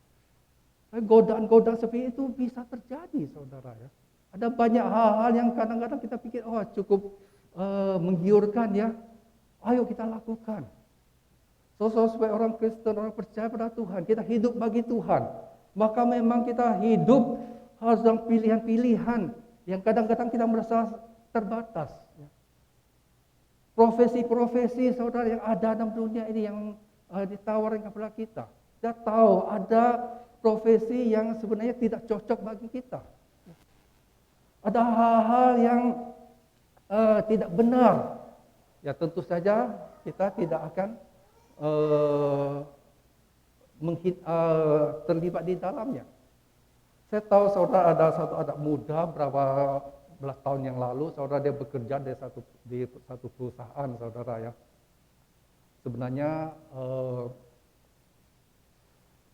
Godaan-godaan seperti itu bisa terjadi saudara ya. Ada banyak hal-hal yang kadang-kadang kita pikir, cukup menggiurkan ya. Ayo kita lakukan. Sebagai orang Kristen, orang percaya pada Tuhan, kita hidup bagi Tuhan. Maka memang kita hidup harus dalam pilihan-pilihan yang kadang-kadang kita merasa terbatas. Profesi-profesi saudara yang ada dalam dunia ini yang ditawarkan kepada kita. Kita tahu ada profesi yang sebenarnya tidak cocok bagi kita. Ada hal-hal yang tidak benar. Ya tentu saja kita tidak akan terlibat di dalamnya. Saya tahu saudara ada satu anak muda berapa belas tahun yang lalu, saudara dia bekerja di satu perusahaan saudara ya. Sebenarnya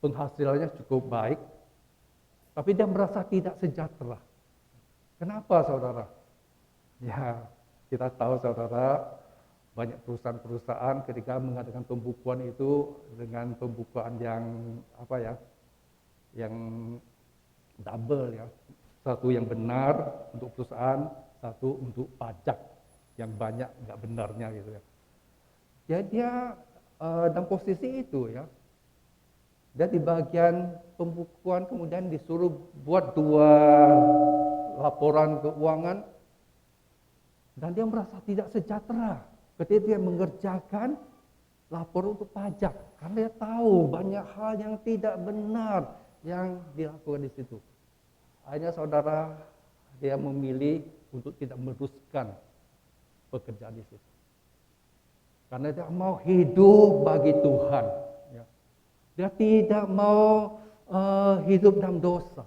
penghasilannya cukup baik, tapi dia merasa tidak sejahtera. Kenapa saudara? Ya kita tahu saudara, banyak perusahaan-perusahaan ketika mengadakan pembukuan itu dengan pembukuan yang yang double ya. Satu yang benar untuk perusahaan, satu untuk pajak yang banyak nggak benarnya gitu ya. Ya dia dalam posisi itu ya. Dia di bagian pembukuan kemudian disuruh buat 2 laporan keuangan dan dia merasa tidak sejahtera ketika dia mengerjakan laporan untuk pajak karena dia tahu banyak hal yang tidak benar yang dilakukan di situ. Akhirnya saudara dia memilih untuk tidak meneruskan pekerjaan di situ. Karena dia mau hidup bagi Tuhan. Ya. Dia tidak mau hidup dalam dosa.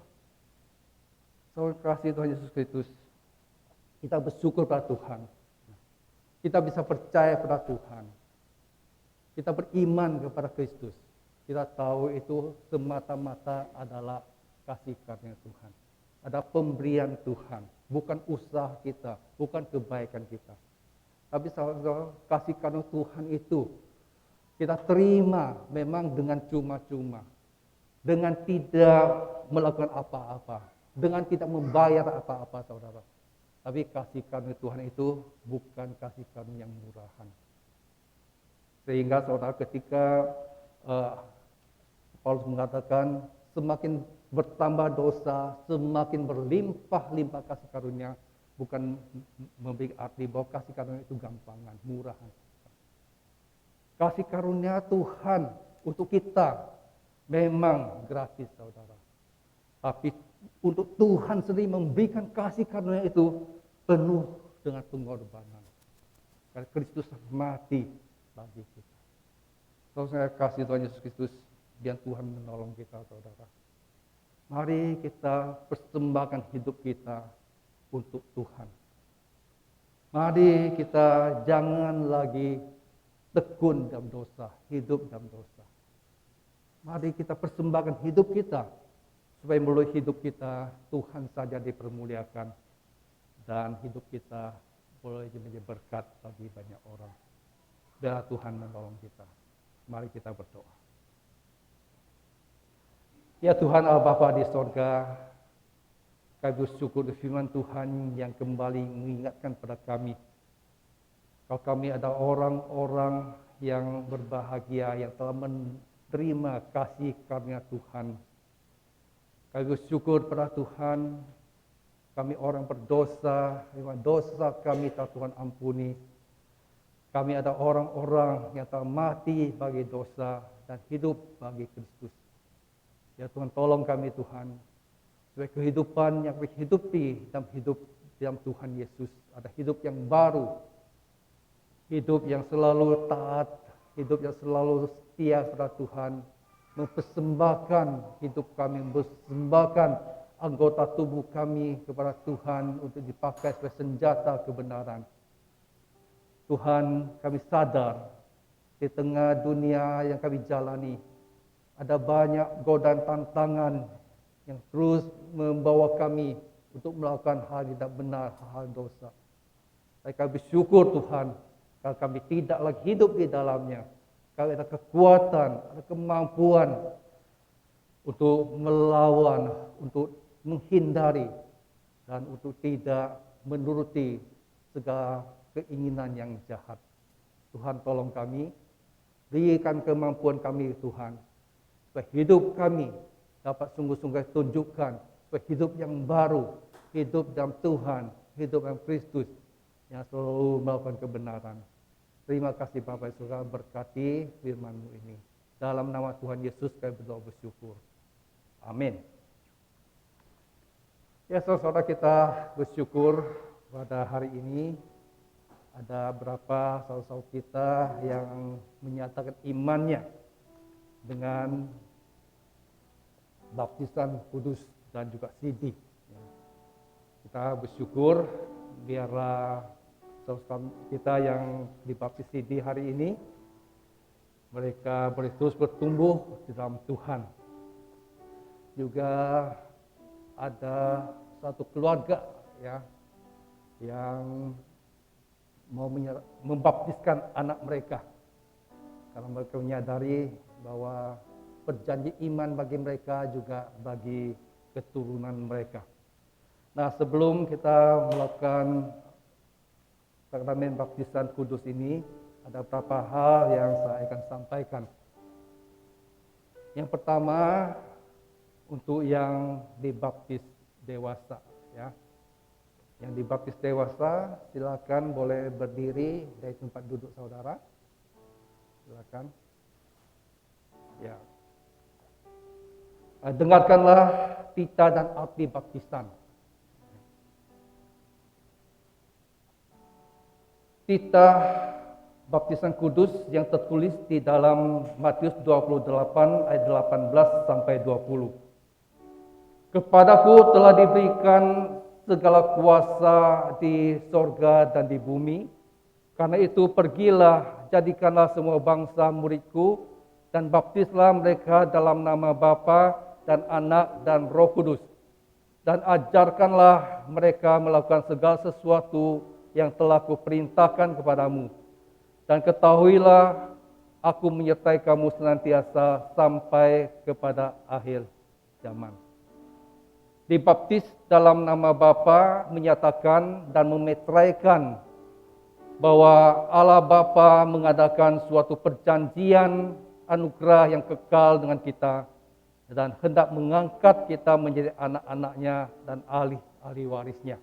Saudara kasih Tuhan Yesus Kristus, kita bersyukur pada Tuhan. Kita bisa percaya pada Tuhan. Kita beriman kepada Kristus. Kita tahu itu semata-mata adalah kasih karunia Tuhan. Ada pemberian Tuhan, bukan usaha kita, bukan kebaikan kita. Tapi saudara, kasih karunia Tuhan itu kita terima memang dengan cuma-cuma. Dengan tidak melakukan apa-apa. Dengan tidak membayar apa-apa saudara. Tapi kasih karunia Tuhan itu bukan kasih karunia yang murahan. Sehingga saudara ketika Paulus mengatakan semakin bertambah dosa, semakin berlimpah-limpah kasih karunia, bukan memberi arti bahwa kasih karunia itu gampangan, murahan. Kasih karunia Tuhan untuk kita memang gratis saudara. Tapi untuk Tuhan sendiri memberikan kasih karunia itu penuh dengan pengorbanan. Karena Kristus mati bagi kita. Kalau saya kasih Tuhan Yesus Kristus, biar Tuhan menolong kita saudara. Mari kita persembahkan hidup kita untuk Tuhan. Mari kita jangan lagi tekun dalam dosa, hidup dalam dosa. Mari kita persembahkan hidup kita, supaya melalui hidup kita Tuhan saja dipermuliakan, dan hidup kita boleh menjadi berkat bagi banyak orang. Biar Tuhan menolong kita. Mari kita berdoa. Ya Tuhan Allah Bapa di sorga, kami bersyukur di firman Tuhan yang kembali mengingatkan pada kami, kalau kami ada orang-orang yang berbahagia, yang telah menerima kasih karunia Tuhan. Kami bersyukur pada Tuhan, kami orang berdosa, dosa kami tak Tuhan ampuni. Kami ada orang-orang yang telah mati bagi dosa dan hidup bagi Kristus. Ya Tuhan, tolong kami Tuhan, supaya kehidupan yang kami hidupi dalam Tuhan Yesus ada hidup yang baru, hidup yang selalu taat, hidup yang selalu setia kepada Tuhan, mempersembahkan hidup kami, mempersembahkan anggota tubuh kami kepada Tuhan untuk dipakai sebagai senjata kebenaran. Tuhan, kami sadar di tengah dunia yang kami jalani, ada banyak godaan tantangan yang terus membawa kami untuk melakukan hal tidak benar, hal dosa. Tapi kami bersyukur Tuhan, kalau kami tidak lagi hidup di dalamnya, kami ada kekuatan, ada kemampuan untuk melawan, untuk menghindari, dan untuk tidak menuruti segala keinginan yang jahat. Tuhan tolong kami, berikan kemampuan kami Tuhan, supaya hidup kami dapat sungguh-sungguh tunjukkan supaya hidup yang baru, hidup dalam Tuhan, hidup dalam Kristus yang selalu melakukan kebenaran. Terima kasih Bapak Surga, berkati firman-Mu ini. Dalam nama Tuhan Yesus kami berdoa bersyukur. Amin. Ya saudara, kita bersyukur pada hari ini ada berapa saudara kita yang menyatakan imannya dengan baptisan kudus dan juga sidih. Kita bersyukur biarlah saudara kita yang dibaptis sidih hari ini, mereka boleh terus bertumbuh di dalam Tuhan. Juga ada satu keluarga ya yang mau membaptiskan anak mereka, karena mereka menyadari bahwa berjanji iman bagi mereka juga bagi keturunan mereka. Nah, sebelum kita melakukan sakramen baptisan kudus ini, ada beberapa hal yang saya akan sampaikan. Yang pertama, untuk yang dibaptis dewasa, ya. Yang dibaptis dewasa, silakan boleh berdiri dari tempat duduk saudara. Silakan. Ya. Dengarkanlah titah dan arti baptisan. Titah baptisan kudus yang tertulis di dalam Matius 28 ayat 18 sampai 20. Kepadaku telah diberikan segala kuasa di sorga dan di bumi. Karena itu pergilah, jadikanlah semua bangsa muridku, dan baptislah mereka dalam nama Bapa dan Anak dan Roh Kudus. Dan ajarkanlah mereka melakukan segala sesuatu yang telah kuperintahkan kepadamu. Dan ketahuilah, aku menyertai kamu senantiasa sampai kepada akhir zaman. Dibaptis dalam nama Bapa menyatakan dan memetraikan bahwa Allah Bapa mengadakan suatu perjanjian anugerah yang kekal dengan kita dan hendak mengangkat kita menjadi anak-anaknya dan ahli warisnya.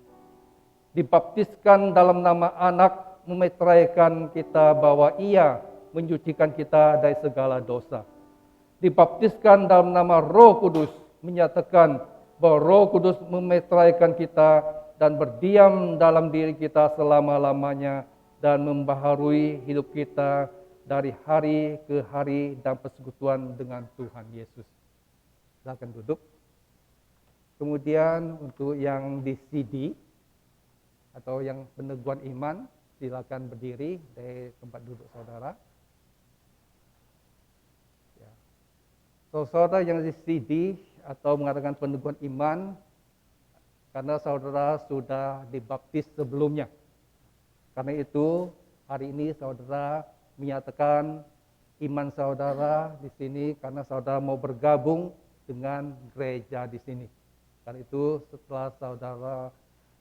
Dibaptiskan dalam nama Anak memetraikan kita bahwa Ia menyucikan kita dari segala dosa. Dibaptiskan dalam nama Roh Kudus menyatakan bahwa Roh Kudus memetraikan kita dan berdiam dalam diri kita selama-lamanya dan membaharui hidup kita dari hari ke hari dalam persekutuan dengan Tuhan Yesus. Silakan duduk. Kemudian untuk yang di CD atau yang peneguhan iman, silakan berdiri dari tempat duduk saudara. Ya. Saudara yang di CD atau mengadakan peneguhan iman, karena saudara sudah dibaptis sebelumnya. Karena itu hari ini saudara menyatakan iman saudara di sini karena saudara mau bergabung dengan gereja di sini. Karena itu setelah saudara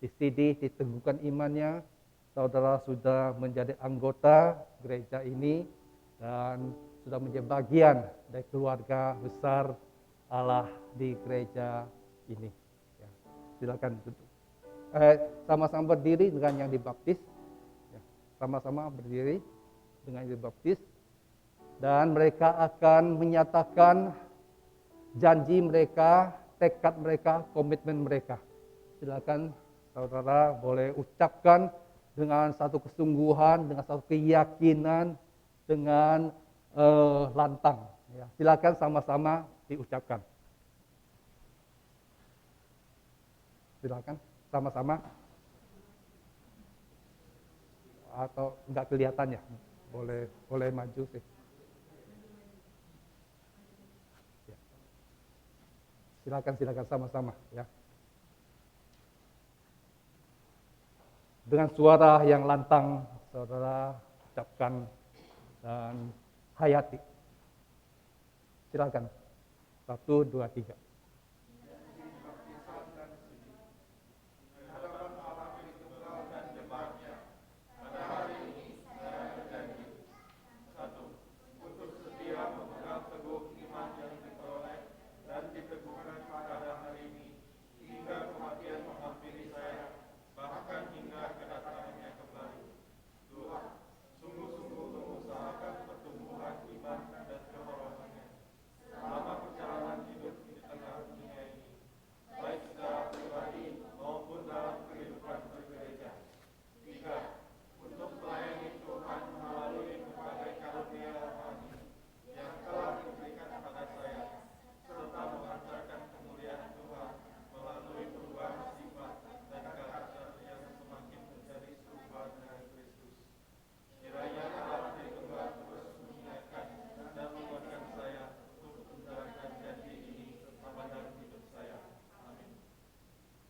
di sini diteguhkan imannya, saudara sudah menjadi anggota gereja ini dan sudah menjadi bagian dari keluarga besar Allah di gereja ini. Ya, silakan duduk. Sama-sama berdiri dengan yang dibaptis. Ya, sama-sama berdiri dengan yang dibaptis. Dan mereka akan menyatakan janji mereka, tekad mereka, komitmen mereka. Silakan saudara boleh ucapkan dengan satu kesungguhan, dengan satu keyakinan, dengan lantang. Ya, silakan sama-sama diucapkan. Silakan sama-sama. Atau enggak kelihatan ya? Boleh maju sih. Ya. Silakan sama-sama ya. Dengan suara yang lantang, saudara ucapkan dan hayati. Silakan. 1, 2, 3.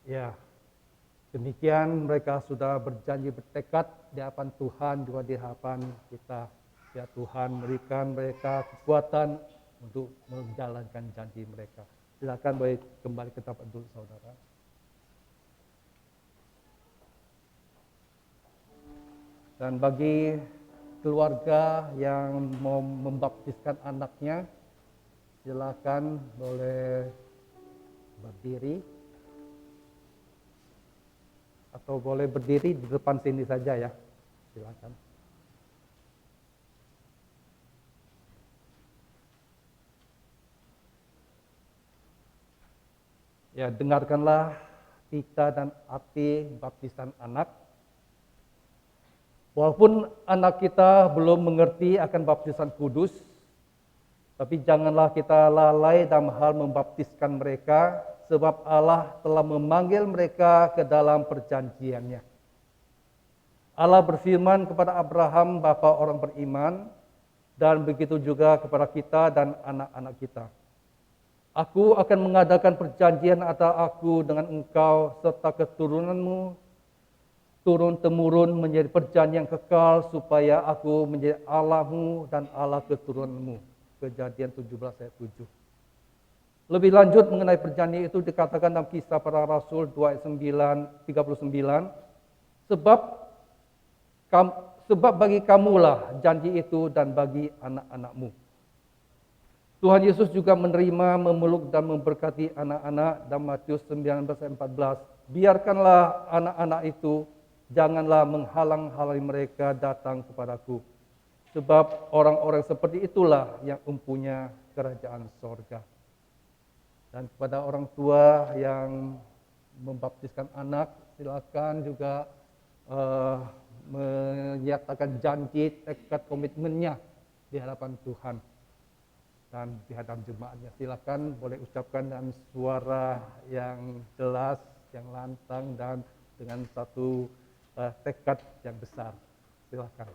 Ya, demikian mereka sudah berjanji bertekad di hadapan Tuhan juga di hadapan kita. Ya Tuhan, berikan mereka kekuatan untuk menjalankan janji mereka. Silakan boleh kembali ke tempat dulu saudara. Dan bagi keluarga yang mau membaptiskan anaknya, silakan boleh berdiri atau boleh berdiri di depan sini saja ya. Silakan. Ya, dengarkanlah cita dan arti baptisan anak. Walaupun anak kita belum mengerti akan baptisan kudus, tapi janganlah kita lalai dalam hal membaptiskan mereka, sebab Allah telah memanggil mereka ke dalam perjanjiannya. Allah berfirman kepada Abraham, bapa orang beriman, dan begitu juga kepada kita dan anak-anak kita. Aku akan mengadakan perjanjian antara aku dengan engkau serta keturunanmu, turun-temurun menjadi perjanjian kekal, supaya aku menjadi Allahmu dan Allah keturunanmu. Kejadian 17 ayat 7. Lebih lanjut mengenai perjanjian itu dikatakan dalam Kisah Para Rasul 2 ayat 39, sebab bagi kamulah janji itu dan bagi anak-anakmu. Tuhan Yesus juga menerima, memeluk dan memberkati anak-anak dalam Matius 19:14. Biarkanlah anak-anak itu, janganlah menghalang-halangi mereka datang kepadaku. Sebab orang-orang seperti itulah yang mempunyai kerajaan sorga. Dan kepada orang tua yang membaptiskan anak, silakan juga menyatakan janji, tekad, komitmennya di hadapan Tuhan. Dan di hadapan jemaatnya, silakan boleh ucapkan dengan suara yang jelas, yang lantang, dan dengan satu tekad yang besar. Silakan.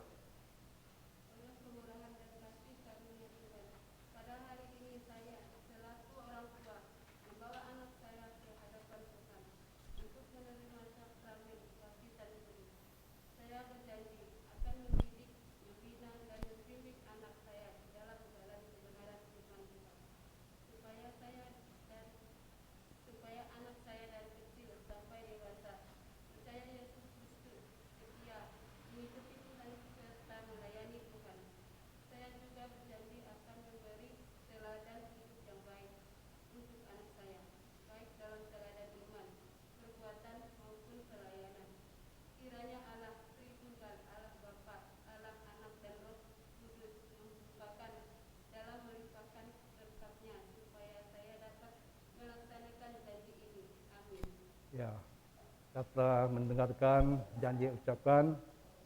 Ya, setelah mendengarkan janji ucapkan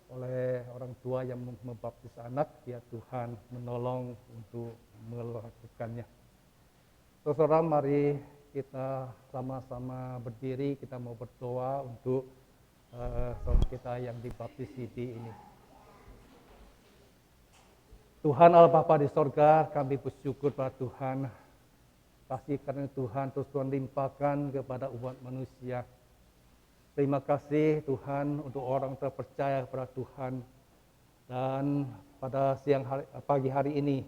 oleh orang tua yang membaptis anak, ya Tuhan menolong untuk melakukannya. Saudara, mari kita sama-sama berdiri, kita mau berdoa untuk saudara kita yang dibaptis di ini. Tuhan Allah Bapa di sorga, kami bersyukur pada Tuhan. Kasih karena Tuhan terus Tuhan limpahkan kepada umat manusia. Terima kasih Tuhan untuk orang terpercaya kepada Tuhan. Dan pada pagi hari ini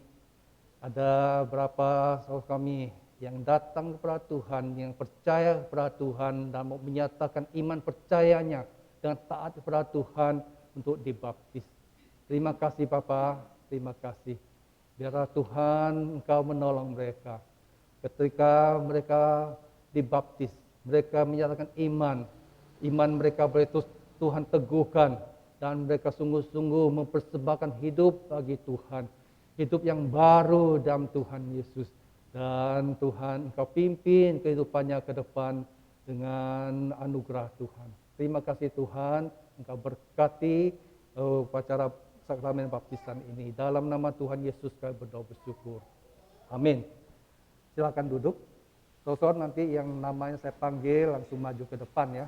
ada beberapa saudara kami yang datang kepada Tuhan, yang percaya kepada Tuhan dan mau menyatakan iman percayanya dengan taat kepada Tuhan untuk dibaptis. Terima kasih Bapa, terima kasih. Biarlah Tuhan Engkau menolong mereka. Ketika mereka dibaptis, mereka menyatakan iman mereka boleh Tuhan teguhkan, dan mereka sungguh-sungguh mempersembahkan hidup bagi Tuhan, hidup yang baru dalam Tuhan Yesus. Dan Tuhan Engkau pimpin kehidupannya ke depan dengan anugerah Tuhan. Terima kasih Tuhan, Engkau berkati upacara sakramen baptisan ini. Dalam nama Tuhan Yesus kami berdoa bersyukur. Amin. Silakan duduk. Saudara nanti yang namanya saya panggil langsung maju ke depan ya.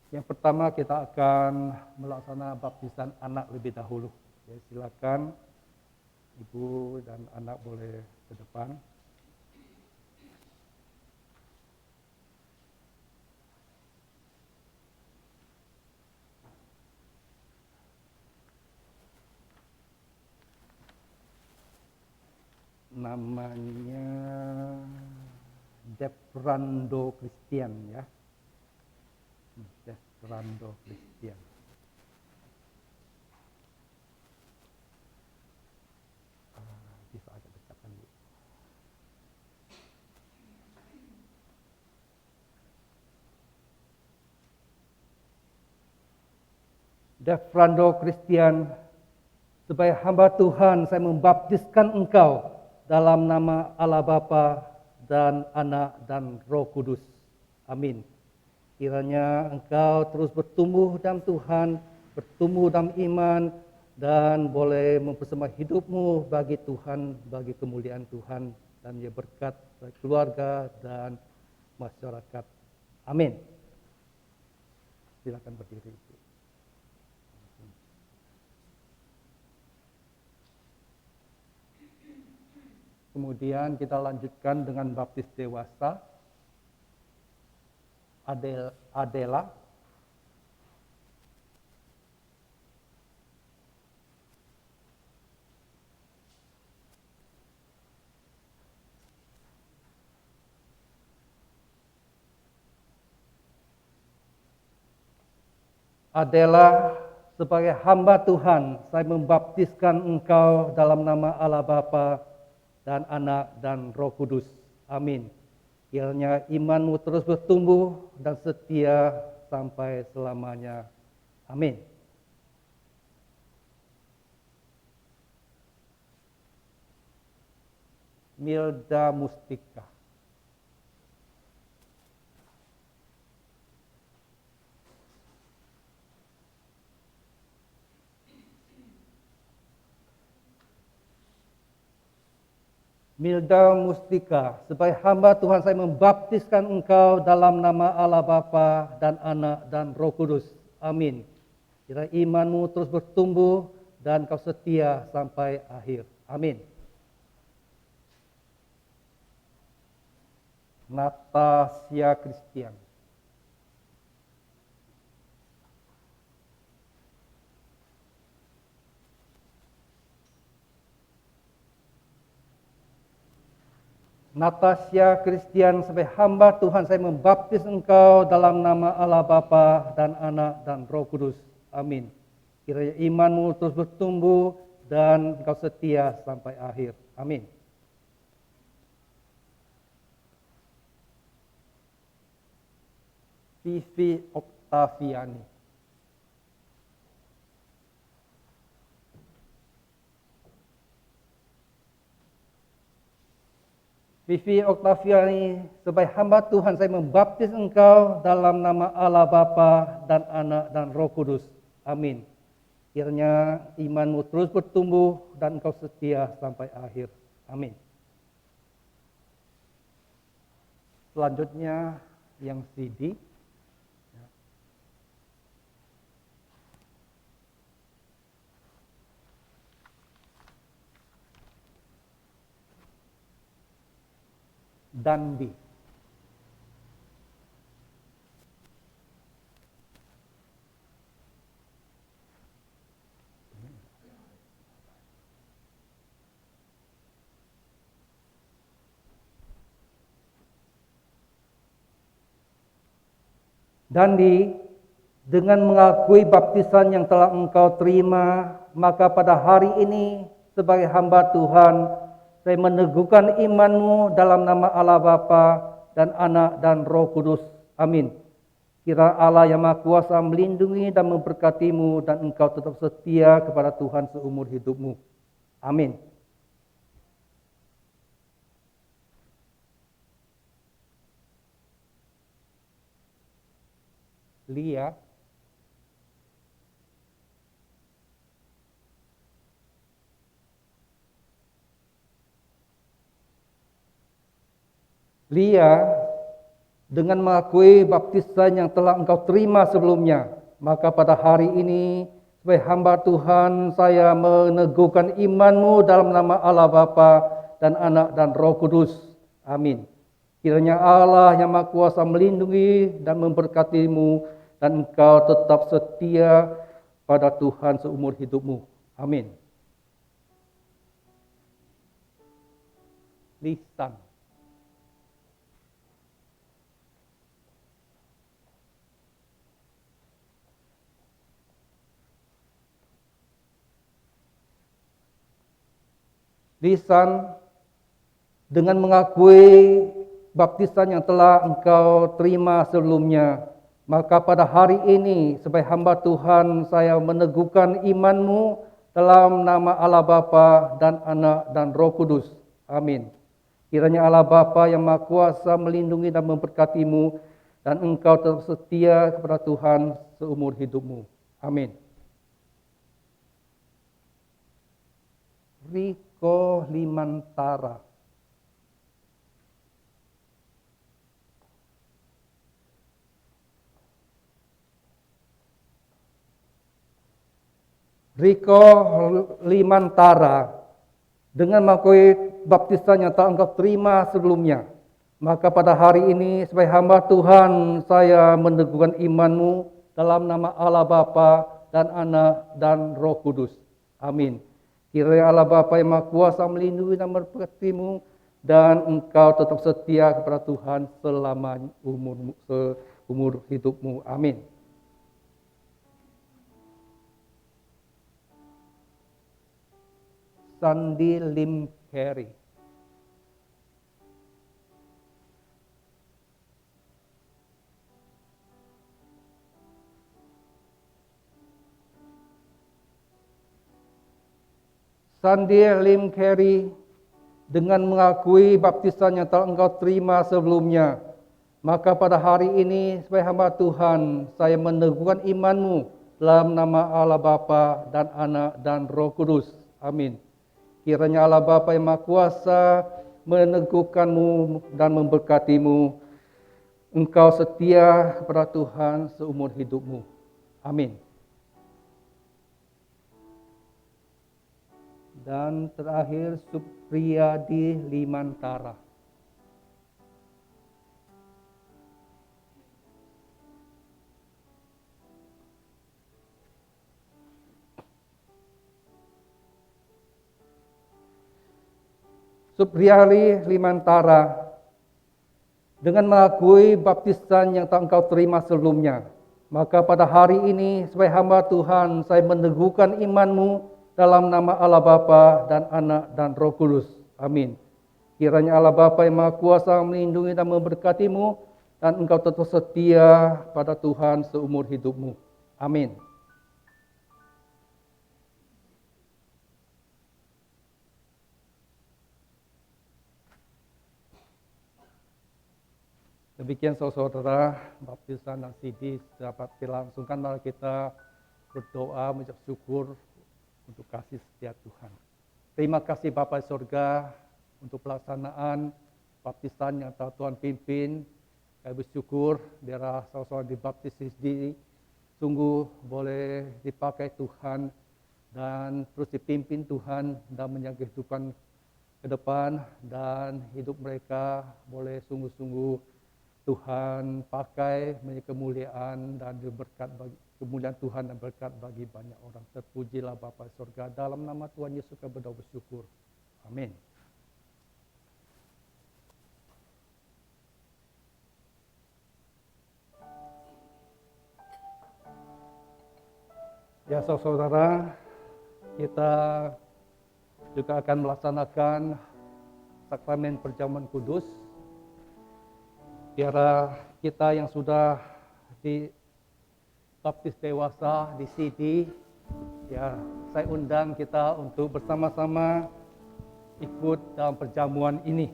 Yang pertama kita akan melaksanakan baptisan anak lebih dahulu. Ya, silakan ibu dan anak boleh ke depan. namanya Defrando Christian ya. Defrando Christian. Bisa agak dekatkan dulu. Defrando Christian, sebagai hamba Tuhan saya membaptiskan engkau dalam nama Allah Bapa dan Anak dan Roh Kudus. Amin. Kiranya engkau terus bertumbuh dalam Tuhan, bertumbuh dalam iman, dan boleh mempersembahkan hidupmu bagi Tuhan, bagi kemuliaan Tuhan, dan ya berkat bagi keluarga dan masyarakat. Amin. Silakan berdiri. Kemudian kita lanjutkan dengan baptis dewasa. Adela. Adela, sebagai hamba Tuhan, saya membaptiskan engkau dalam nama Allah Bapa dan Anak dan Roh Kudus. Amin. Kiranya imanmu terus bertumbuh dan setia sampai selamanya. Amin. Milda Mustika. Milda Mustika, sebagai hamba Tuhan saya membaptiskan engkau dalam nama Allah Bapa dan Anak dan Roh Kudus. Amin. Kiranya imanmu terus bertumbuh dan kau setia sampai akhir. Amin. Natasha Christian. Natasha Christian, sebagai hamba Tuhan saya membaptis engkau dalam nama Allah Bapa dan Anak dan Roh Kudus. Amin. Kiranya imanmu terus bertumbuh dan engkau setia sampai akhir. Amin. Vivi Oktaviani. Vivi Oktaviani, sebagai hamba Tuhan saya membaptis engkau dalam nama Allah Bapa dan Anak dan Roh Kudus. Amin. Kiranya imanmu terus bertumbuh dan engkau setia sampai akhir. Amin. Selanjutnya yang CD. Dandi. Dandi, dengan mengakui baptisan yang telah engkau terima, maka pada hari ini sebagai hamba Tuhan, saya meneguhkan imanmu dalam nama Allah Bapa dan Anak dan Roh Kudus. Amin. Kira Allah yang Maha Kuasa melindungi dan memberkatimu dan engkau tetap setia kepada Tuhan seumur hidupmu. Amin. Lia. Lia, dengan mengakui baptisan yang telah engkau terima sebelumnya, maka pada hari ini sebagai hamba Tuhan saya meneguhkan imanmu dalam nama Allah Bapa dan Anak dan Roh Kudus. Amin. Kiranya Allah yang Maha Kuasa melindungi dan memberkatimu dan engkau tetap setia pada Tuhan seumur hidupmu. Amin. lisan. Lisan dengan mengakui baptisan yang telah engkau terima sebelumnya, maka pada hari ini sebagai hamba Tuhan saya meneguhkan imanmu dalam nama Allah Bapa dan Anak dan Roh Kudus. Amin. Kiranya Allah Bapa yang Maha Kuasa melindungi dan memberkatimu dan engkau tetap setia kepada Tuhan seumur hidupmu. Amin. Riko Limantara. Riko Limantara dengan mengakui baptisan yang telah engkau terima sebelumnya, maka pada hari ini sebagai hamba Tuhan saya meneguhkan imanmu dalam nama Allah Bapa dan Anak dan Roh Kudus. Amin. Kiranya Allah Bapa yang Maha Kuasa melindungi dan memberkatimu dan engkau tetap setia kepada Tuhan selama seumur hidupmu. Amin. Sandy Lim Carey. Sandy Lim Carey dengan mengakui baptisan yang telah engkau terima sebelumnya, maka pada hari ini sebagai hamba Tuhan saya meneguhkan imanmu dalam nama Allah Bapa dan Anak dan Roh Kudus. Amin. Kiranya Allah Bapa yang Maha Kuasa meneguhkanmu dan memberkatimu. Engkau setia kepada Tuhan seumur hidupmu. Amin. Dan terakhir Supriyadi Limantara. Supriyadi Limantara dengan mengakui baptisan yang telah engkau terima sebelumnya, maka pada hari ini sebagai hamba Tuhan saya meneguhkan imanmu dalam nama Allah Bapa dan Anak dan Roh Kudus. Amin. Kiranya Allah Bapa yang Maha Kuasa melindungi dan memberkatimu dan engkau tetap setia pada Tuhan seumur hidupmu. Amin. Demikian saudara, baptisan dan CD dapat dilangsungkan. Mari kita berdoa mengucap syukur untuk kasih setia Tuhan. Terima kasih Bapa di surga untuk pelaksanaan baptisan yang telah Tuhan pimpin. Kami bersyukur biarlah saudara dibaptis CD sungguh boleh dipakai Tuhan dan terus dipimpin Tuhan dan menjaga kehidupan ke depan, dan hidup mereka boleh sungguh-sungguh Tuhan pakai menjadi kemuliaan dan berkat bagi kemuliaan Tuhan dan berkat bagi banyak orang. Terpujilah Bapa di surga, dalam nama Tuhan Yesus kami berdoa bersyukur. Amin. Ya saudara, kita juga akan melaksanakan sakramen perjamuan kudus. Biarlah kita yang sudah dibaptis dewasa di CD, ya saya undang kita untuk bersama-sama ikut dalam perjamuan ini.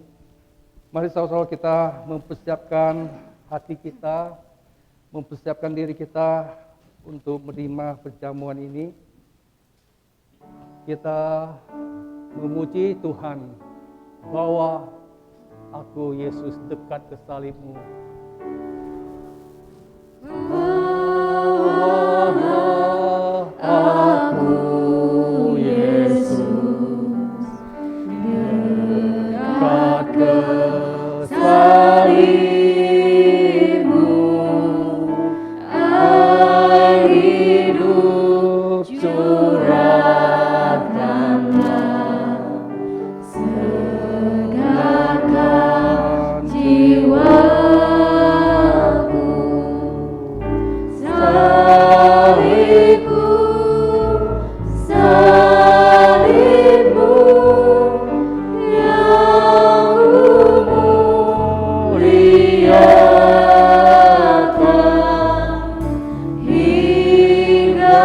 Mari saudara kita mempersiapkan hati kita, mempersiapkan diri kita untuk menerima perjamuan ini. Kita memuji Tuhan bahwa aku Yesus dekat ke salibmu. Aku Yesus dekat ke salibmu, air hidup curahkanlah segala salibmu, salibmu yang kumuliakan hingga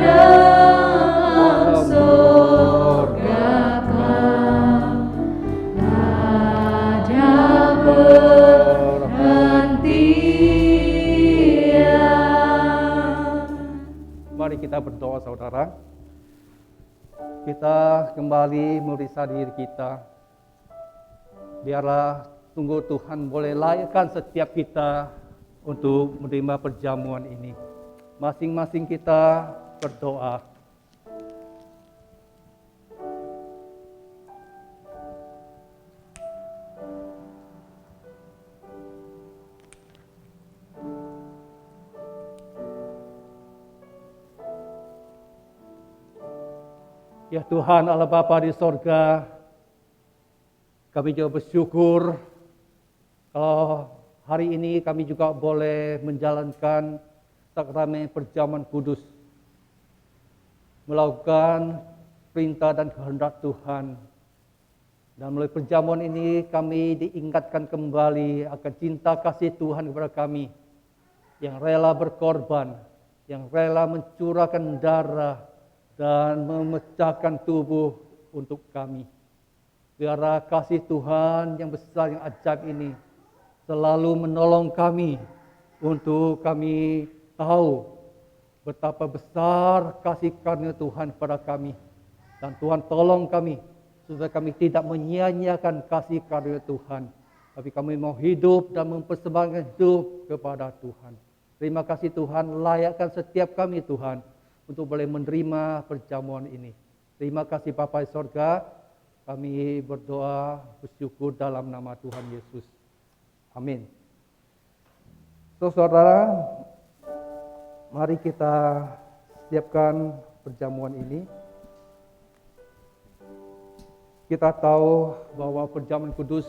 dalam surga kan ada perhentian. Mari kita berdoa saudara. Kita kembali meriksa diri kita. Biarlah sungguh Tuhan boleh layakkan setiap kita untuk menerima perjamuan ini. Masing-masing kita berdoa. Ya Tuhan Allah Bapa di sorga, kami juga bersyukur kalau hari ini kami juga boleh menjalankan sakramen perjamuan kudus, melakukan perintah dan kehendak Tuhan. Dan melalui perjamuan ini kami diingatkan kembali akan cinta kasih Tuhan kepada kami, yang rela berkorban, yang rela mencurahkan darah dan memecahkan tubuh untuk kami. Biarlah kasih Tuhan yang besar, yang ajaib ini selalu menolong kami untuk kami tahu betapa besar kasih karunia Tuhan pada kami. Dan Tuhan tolong kami supaya kami tidak menyia-nyiakan kasih karunia Tuhan, tapi kami mau hidup dan mempersembahkan hidup kepada Tuhan. Terima kasih Tuhan, layakkan setiap kami Tuhan untuk boleh menerima perjamuan ini. Terima kasih Bapa di sorga, kami berdoa bersyukur dalam nama Tuhan Yesus. Amin. Saudara, mari kita siapkan perjamuan ini. Kita tahu bahwa perjamuan kudus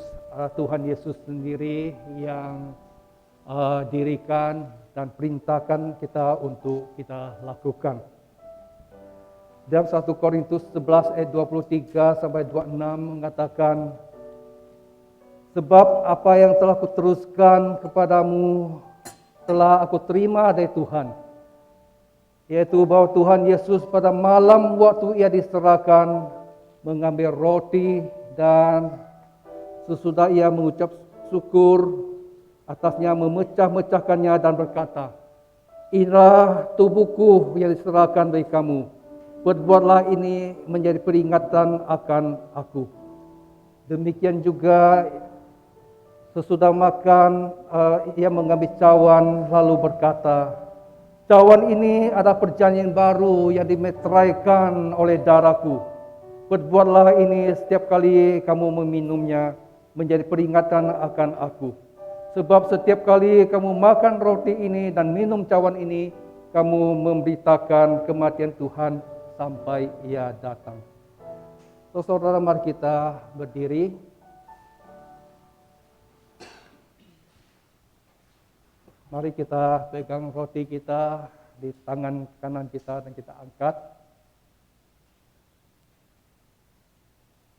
Tuhan Yesus sendiri yang dirikan dan perintahkan kita untuk kita lakukan. Dalam 1 Korintus 11 ayat 23 sampai 26 mengatakan, sebab apa yang telah kuteruskan kepadamu telah aku terima dari Tuhan, yaitu bahwa Tuhan Yesus pada malam waktu ia diserahkan mengambil roti dan sesudah ia mengucap syukur atasnya, memecah-mecahkannya dan berkata, inilah tubuhku yang diserahkan bagi kamu. Berbuatlah ini menjadi peringatan akan aku. Demikian juga sesudah makan, ia mengambil cawan lalu berkata, cawan ini adalah perjanjian baru yang dimeteraikan oleh darahku. Berbuatlah ini setiap kali kamu meminumnya menjadi peringatan akan aku. Sebab setiap kali kamu makan roti ini dan minum cawan ini, kamu memberitakan kematian Tuhan sampai ia datang. Saudara, mari kita berdiri. Mari kita pegang roti kita di tangan kanan kita dan kita angkat.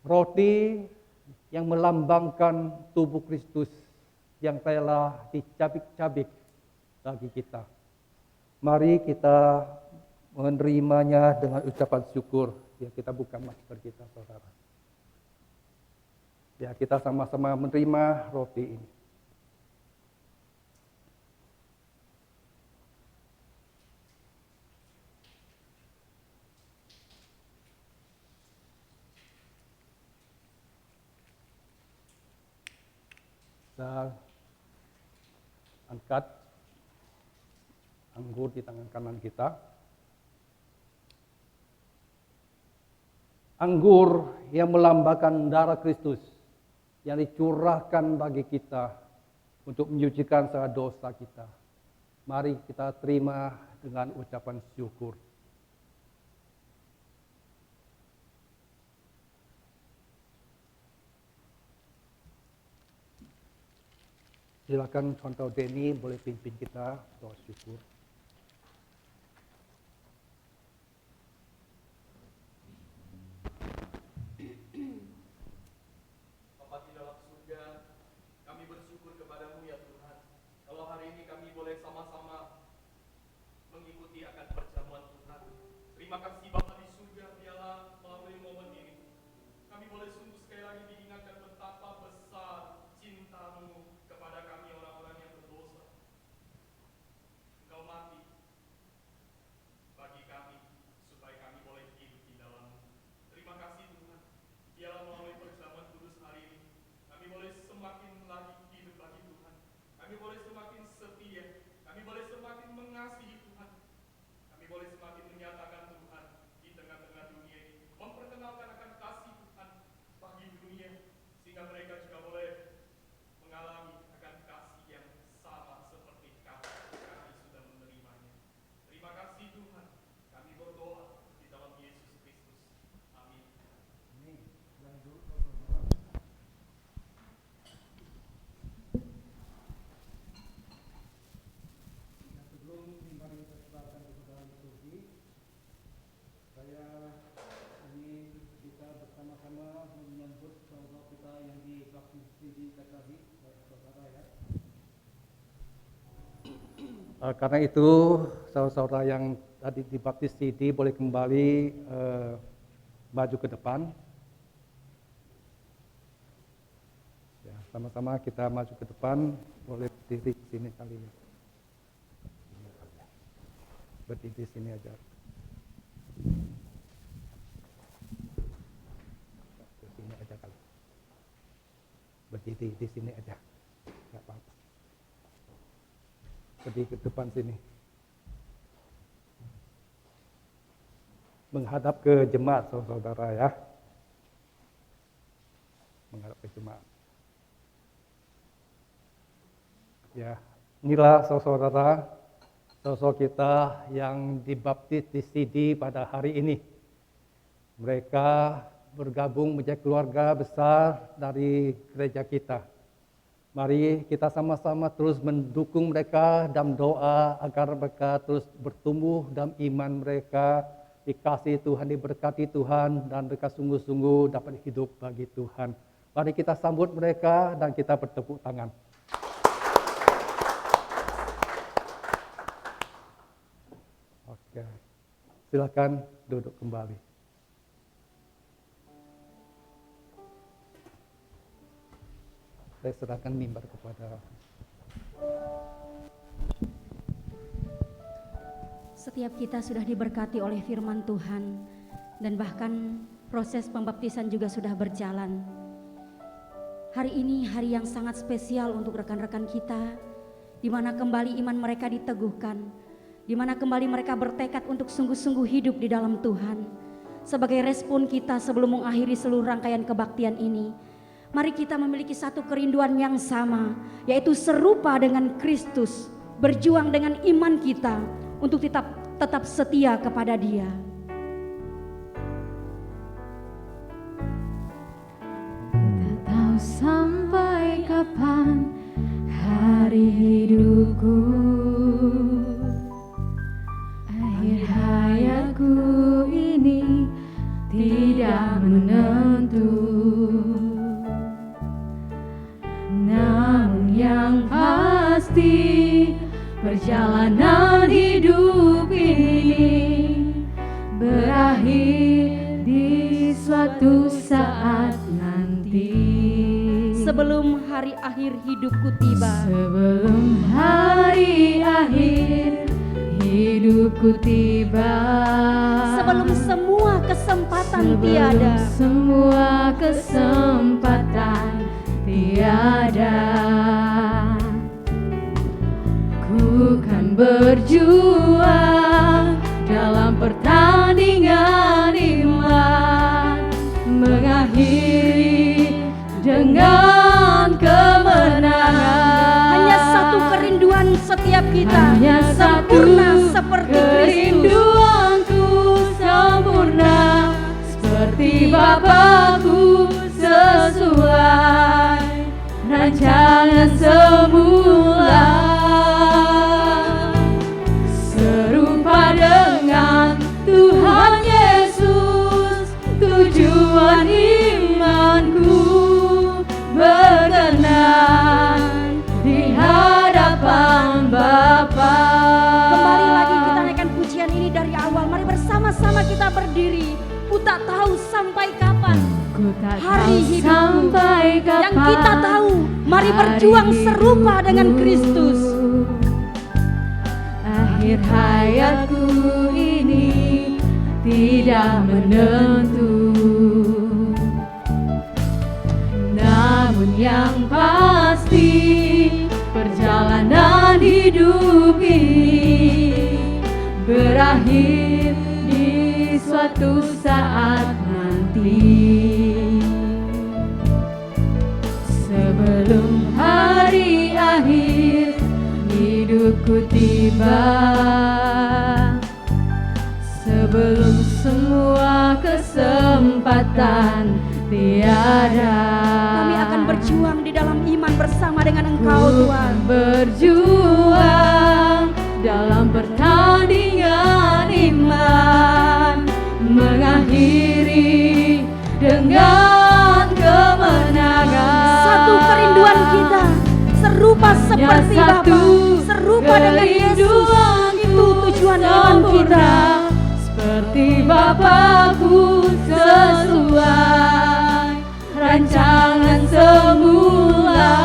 Roti yang melambangkan tubuh Kristus yang telah dicabik-cabik bagi kita. Mari kita menerimanya dengan ucapan syukur. Ya, kita buka masker kita, saudara. Ya, kita sama-sama menerima roti ini. Kita angkat anggur di tangan kanan kita. Anggur yang melambangkan darah Kristus yang dicurahkan bagi kita untuk menyucikan segala dosa kita. Mari kita terima dengan ucapan syukur. Silakan Contoh Denny boleh pimpin kita doa syukur. Terima kasih Bapa di surga, biarlah melalui momen ini kami boleh sungguh sekali lagi diingatkan betapa besar cinta-Mu kepada kami orang-orang yang berdosa. Engkau mati bagi kami supaya kami boleh hidup di dalam-Mu. Terima kasih Tuhan, biarlah melalui perjamuan kudus hari ini kami boleh semakin lagi hidup bagi Tuhan. Kami boleh semakin setia, kami boleh semakin mengasihi Tuhan. Kami boleh semakin menyatakan Tuhan di tengah-tengah dunia ini, memperkenalkan akan kasih Tuhan bagi dunia, sehingga mereka juga boleh mengalami akan kasih yang sama seperti kami sudah menerimanya. Terima kasih Tuhan, kami berdoa di dalam Yesus Kristus. Amin. Sebelum mari kita serahkan kepada liturgi, saya ingin kita bersama-sama menyambut saudara kita yang dibaptisi di Katavi, saudara ya. Karena itu saudara-saudara yang tadi dibaptis di boleh kembali maju ke depan. Ya, sama-sama kita maju ke depan, boleh berdiri di sini kali ya. Berdiri di sini aja. Di sini aja kali. Berdiri di sini aja. Enggak apa-apa. Berdiri ke depan sini. Menghadap ke jemaat saudara ya. Menghadap ke jemaat. Ya, inilah saudara sosok kita yang dibaptis di Sidi pada hari ini. Mereka bergabung menjadi keluarga besar dari gereja kita. Mari kita sama-sama terus mendukung mereka dalam doa agar mereka terus bertumbuh dalam iman mereka, dikasihi Tuhan, diberkati Tuhan, dan mereka sungguh-sungguh dapat hidup bagi Tuhan. Mari kita sambut mereka dan kita bertepuk tangan. Oke, silakan duduk kembali. Saya serahkan mimbar kepada. Setiap kita sudah diberkati oleh firman Tuhan, dan bahkan proses pembaptisan juga sudah berjalan. Hari ini hari yang sangat spesial untuk rekan-rekan kita, di mana kembali iman mereka diteguhkan, di mana kembali mereka bertekad untuk sungguh-sungguh hidup di dalam Tuhan. Sebagai respon kita sebelum mengakhiri seluruh rangkaian kebaktian ini, mari kita memiliki satu kerinduan yang sama, yaitu serupa dengan Kristus, berjuang dengan iman kita untuk tetap setia kepada Dia. Tak tahu sampai kapan hari hidupku, akhir hayatku ini tidak menentu. Namun yang pasti perjalanan hidup ini berakhir di suatu saat nanti. Sebelum hari akhir hidupku tiba, Sebelum hari akhir hidupku tiba, sebelum semua kesempatan sebelum tiada, semua kesempatan tiada, ku kan berjuang dalam pertandingan iman, mengakhiri dengan kemenangan. hanya satu kerinduan setiap kita, Hanya sempurna satu seperti Kristus. kerinduanku sempurna seperti Bapakku, sesuai rancangan semula. Seru sampai kapan Ku tak hari tahu hidupku. sampai kapan. Yang kita tahu, mari berjuang hari serupa dengan hidupku. Kristus. Akhir hayatku ini tidak menentu, namun yang pasti perjalanan hidup ini berakhir di suatu saat nanti. Sebelum hari akhir hidupku tiba, sebelum semua kesempatan tiada, Kami akan berjuang di dalam iman bersama dengan Engkau, Tuhan. Berjuang dalam pertandingan iman, mengakhiri dengan kemenangan. Satu kerinduan kita serupa seperti Bapa, serupa dengan Yesus. Itu tujuan iman kita. Seperti Bapakku sesuai rancangan semula,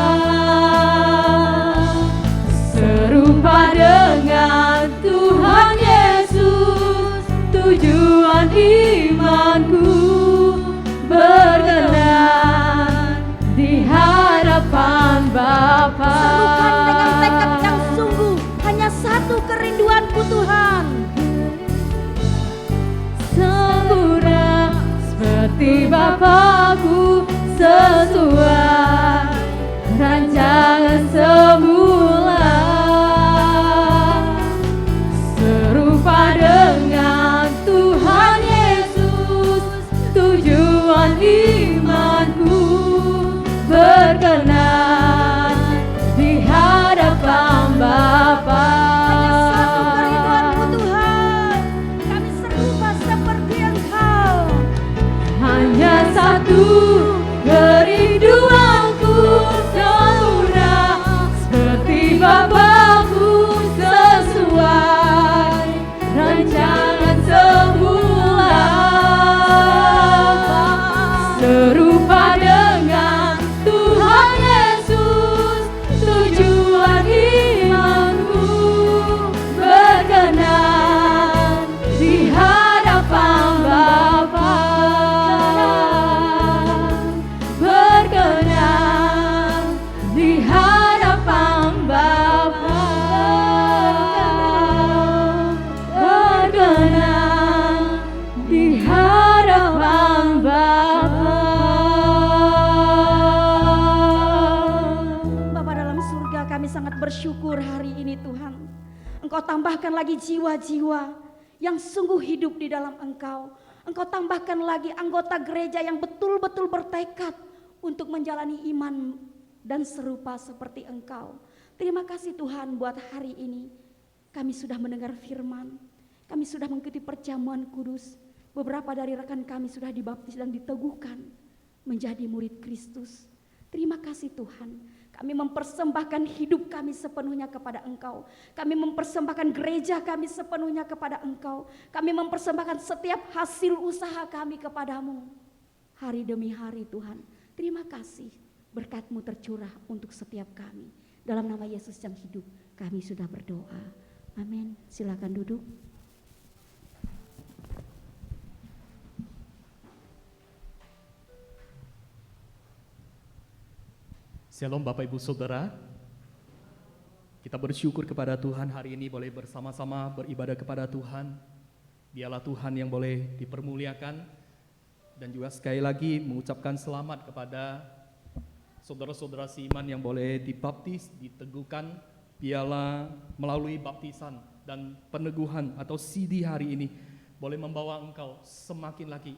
serupa dengan Tuhan Yesus. Tujuan imanku berkenan di hadapan Bapa. Serukan dengan tekad yang sungguh. Hanya satu kerinduanku, Tuhan. Sempurna seperti Bapakku sesuai rancangan semula, serupa dengan Tuhan Yesus. Tujuan imanku berkenan di hadapan Bapa. Hanya satu kerinduanku, Tuhan. Kami serba seperti bersyukur hari ini Tuhan. Engkau tambahkan lagi jiwa-jiwa yang sungguh hidup di dalam Engkau. Engkau tambahkan lagi anggota gereja yang betul-betul bertekad untuk menjalani iman dan serupa seperti Engkau. Terima kasih Tuhan buat hari ini. Kami sudah mendengar firman, kami sudah mengikuti perjamuan kudus. Beberapa dari rekan kami sudah dibaptis dan diteguhkan menjadi murid Kristus. Terima kasih Tuhan. Kami mempersembahkan hidup kami sepenuhnya kepada Engkau. Kami mempersembahkan gereja kami sepenuhnya kepada Engkau. Kami mempersembahkan setiap hasil usaha kami kepadamu. Hari demi hari Tuhan. Terima kasih berkat-Mu tercurah untuk setiap kami. Dalam nama Yesus yang hidup kami sudah berdoa. Amin. Silakan duduk. Shalom Bapak Ibu Saudara. Kita bersyukur kepada Tuhan hari ini boleh bersama-sama beribadah kepada Tuhan. Dialah Tuhan yang boleh dipermuliakan. Dan juga sekali lagi mengucapkan selamat kepada saudara-saudara seiman yang boleh dibaptis, diteguhkan. Dialah melalui baptisan dan peneguhan atau CD hari ini boleh membawa engkau semakin lagi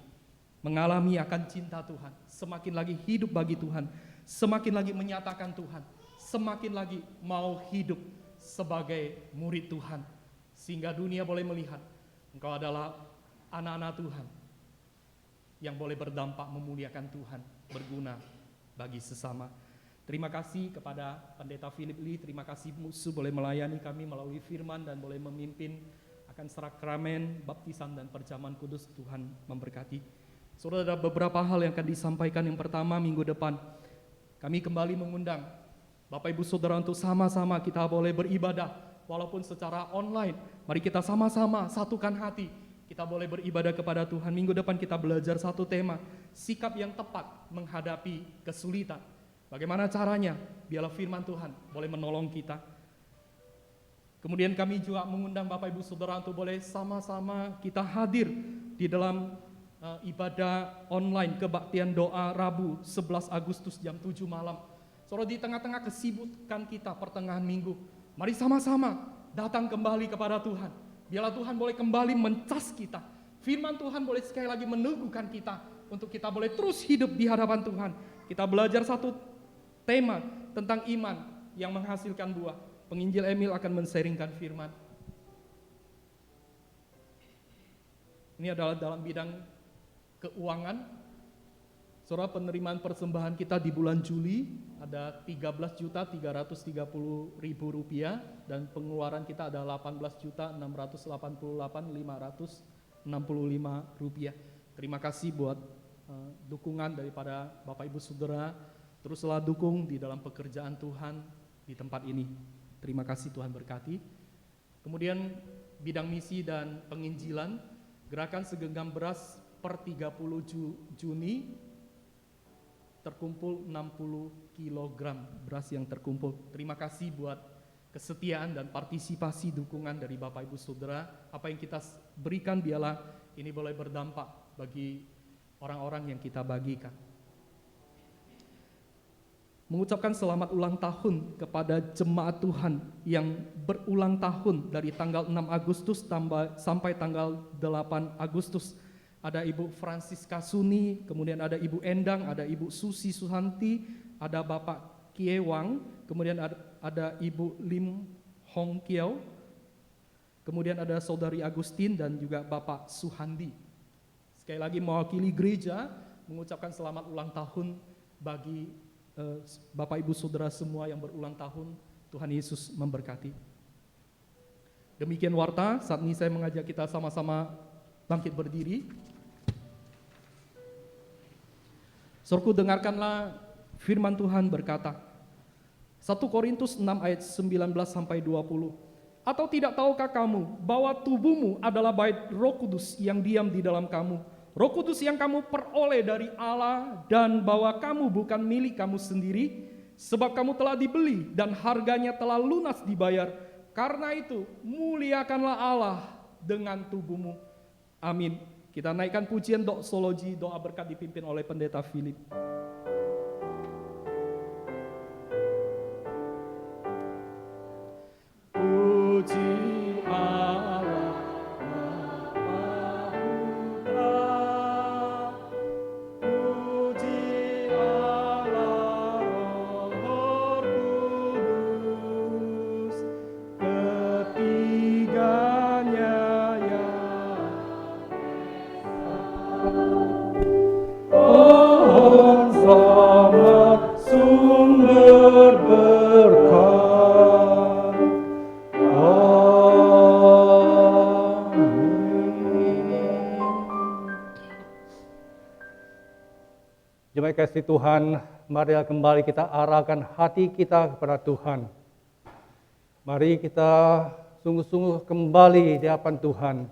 mengalami akan cinta Tuhan, semakin lagi hidup bagi Tuhan, semakin lagi menyatakan Tuhan, semakin lagi mau hidup sebagai murid Tuhan, sehingga dunia boleh melihat engkau adalah anak-anak Tuhan yang boleh berdampak memuliakan Tuhan, berguna bagi sesama. Terima kasih kepada Pendeta Philip Lee, terima kasih musuh boleh melayani kami melalui firman dan boleh memimpin akan sakramen baptisan dan perjamuan kudus. Tuhan memberkati. Saudara, ada beberapa hal yang akan disampaikan. Yang pertama, minggu depan kami kembali mengundang Bapak Ibu Saudara untuk sama-sama kita boleh beribadah walaupun secara online. Mari kita sama-sama satukan hati, kita boleh beribadah kepada Tuhan. Minggu depan kita belajar satu tema, sikap yang tepat menghadapi kesulitan. Bagaimana caranya? Biarlah firman Tuhan boleh menolong kita. Kemudian kami juga mengundang Bapak Ibu Saudara untuk boleh sama-sama kita hadir di dalam ibadah online kebaktian doa Rabu 11 Agustus jam 7 malam. Saudara, di tengah-tengah kesibukan kita pertengahan minggu, mari sama-sama datang kembali kepada Tuhan. Biarlah Tuhan boleh kembali mencas kita. Firman Tuhan boleh sekali lagi meneguhkan kita untuk kita boleh terus hidup di hadapan Tuhan. Kita belajar satu tema tentang iman yang menghasilkan buah. Penginjil Emil akan men-sharingkan firman. Ini adalah dalam bidang keuangan. Saudara, penerimaan persembahan kita di bulan Juli ada 13.330.000 rupiah dan pengeluaran kita ada 18.688.565 rupiah. Terima kasih buat dukungan daripada Bapak Ibu Saudara. Teruslah dukung di dalam pekerjaan Tuhan di tempat ini. Terima kasih, Tuhan berkati. Kemudian bidang misi dan penginjilan, gerakan segenggam beras per 30 Juni terkumpul 60 kg beras yang terkumpul. Terima kasih buat kesetiaan dan partisipasi dukungan dari Bapak Ibu Saudara. Apa yang kita berikan biarlah ini boleh berdampak bagi orang-orang yang kita bagikan. Mengucapkan selamat ulang tahun kepada jemaat Tuhan yang berulang tahun dari tanggal 6 Agustus sampai tanggal 8 Agustus. Ada Ibu Francisca Suni, kemudian ada Ibu Endang, ada Ibu Susi Suhanti, ada Bapak Kie Wang, kemudian ada Ibu Lim Hong Kiao, kemudian ada Saudari Agustin dan juga Bapak Suhandi. Sekali lagi mewakili gereja mengucapkan selamat ulang tahun bagi Bapak Ibu Saudara semua yang berulang tahun. Tuhan Yesus memberkati. Demikian warta, saat ini saya mengajak kita sama-sama bangkit berdiri. Saudaraku, dengarkanlah firman Tuhan berkata, 1 Korintus 6 ayat 19 sampai 20. Atau tidak tahukah kamu bahwa tubuhmu adalah bait Roh Kudus yang diam di dalam kamu, Roh Kudus yang kamu peroleh dari Allah, dan bahwa kamu bukan milik kamu sendiri, sebab kamu telah dibeli dan harganya telah lunas dibayar. Karena itu muliakanlah Allah dengan tubuhmu. Amin. Kita naikkan pujian doksologi, doa berkat dipimpin oleh Pendeta Philip. Puji Allah, puji Allah, Roh Kudus, ketiganya pohon selamat sumber berkat. Amin. Jemaat kasih Tuhan, mari kembali kita arahkan hati kita kepada Tuhan. Mari kita sungguh-sungguh kembali di hadapan Tuhan.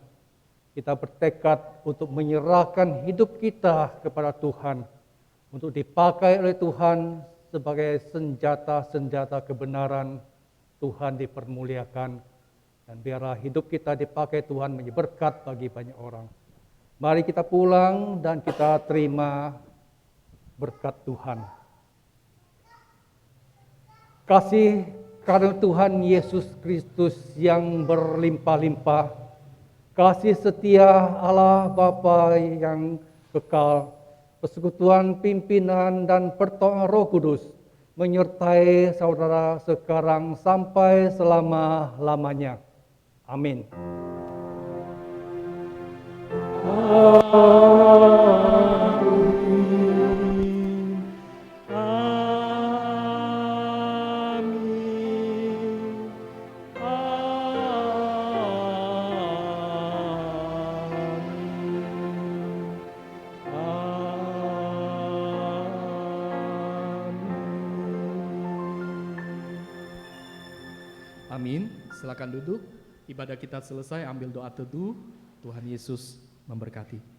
Kita bertekad untuk menyerahkan hidup kita kepada Tuhan, untuk dipakai oleh Tuhan sebagai senjata-senjata kebenaran. Tuhan dipermuliakan, dan biarlah hidup kita dipakai Tuhan menjadi berkat bagi banyak orang. Mari kita pulang dan kita terima berkat Tuhan. Kasih karena Tuhan Yesus Kristus yang berlimpah-limpah, kasih setia Allah Bapa yang kekal, persekutuan pimpinan dan pertolongan Roh Kudus menyertai saudara sekarang sampai selama-lamanya. Amin. Amin. Amin. Silakan duduk. Ibadah kita selesai, ambil doa teduh. Tuhan Yesus memberkati.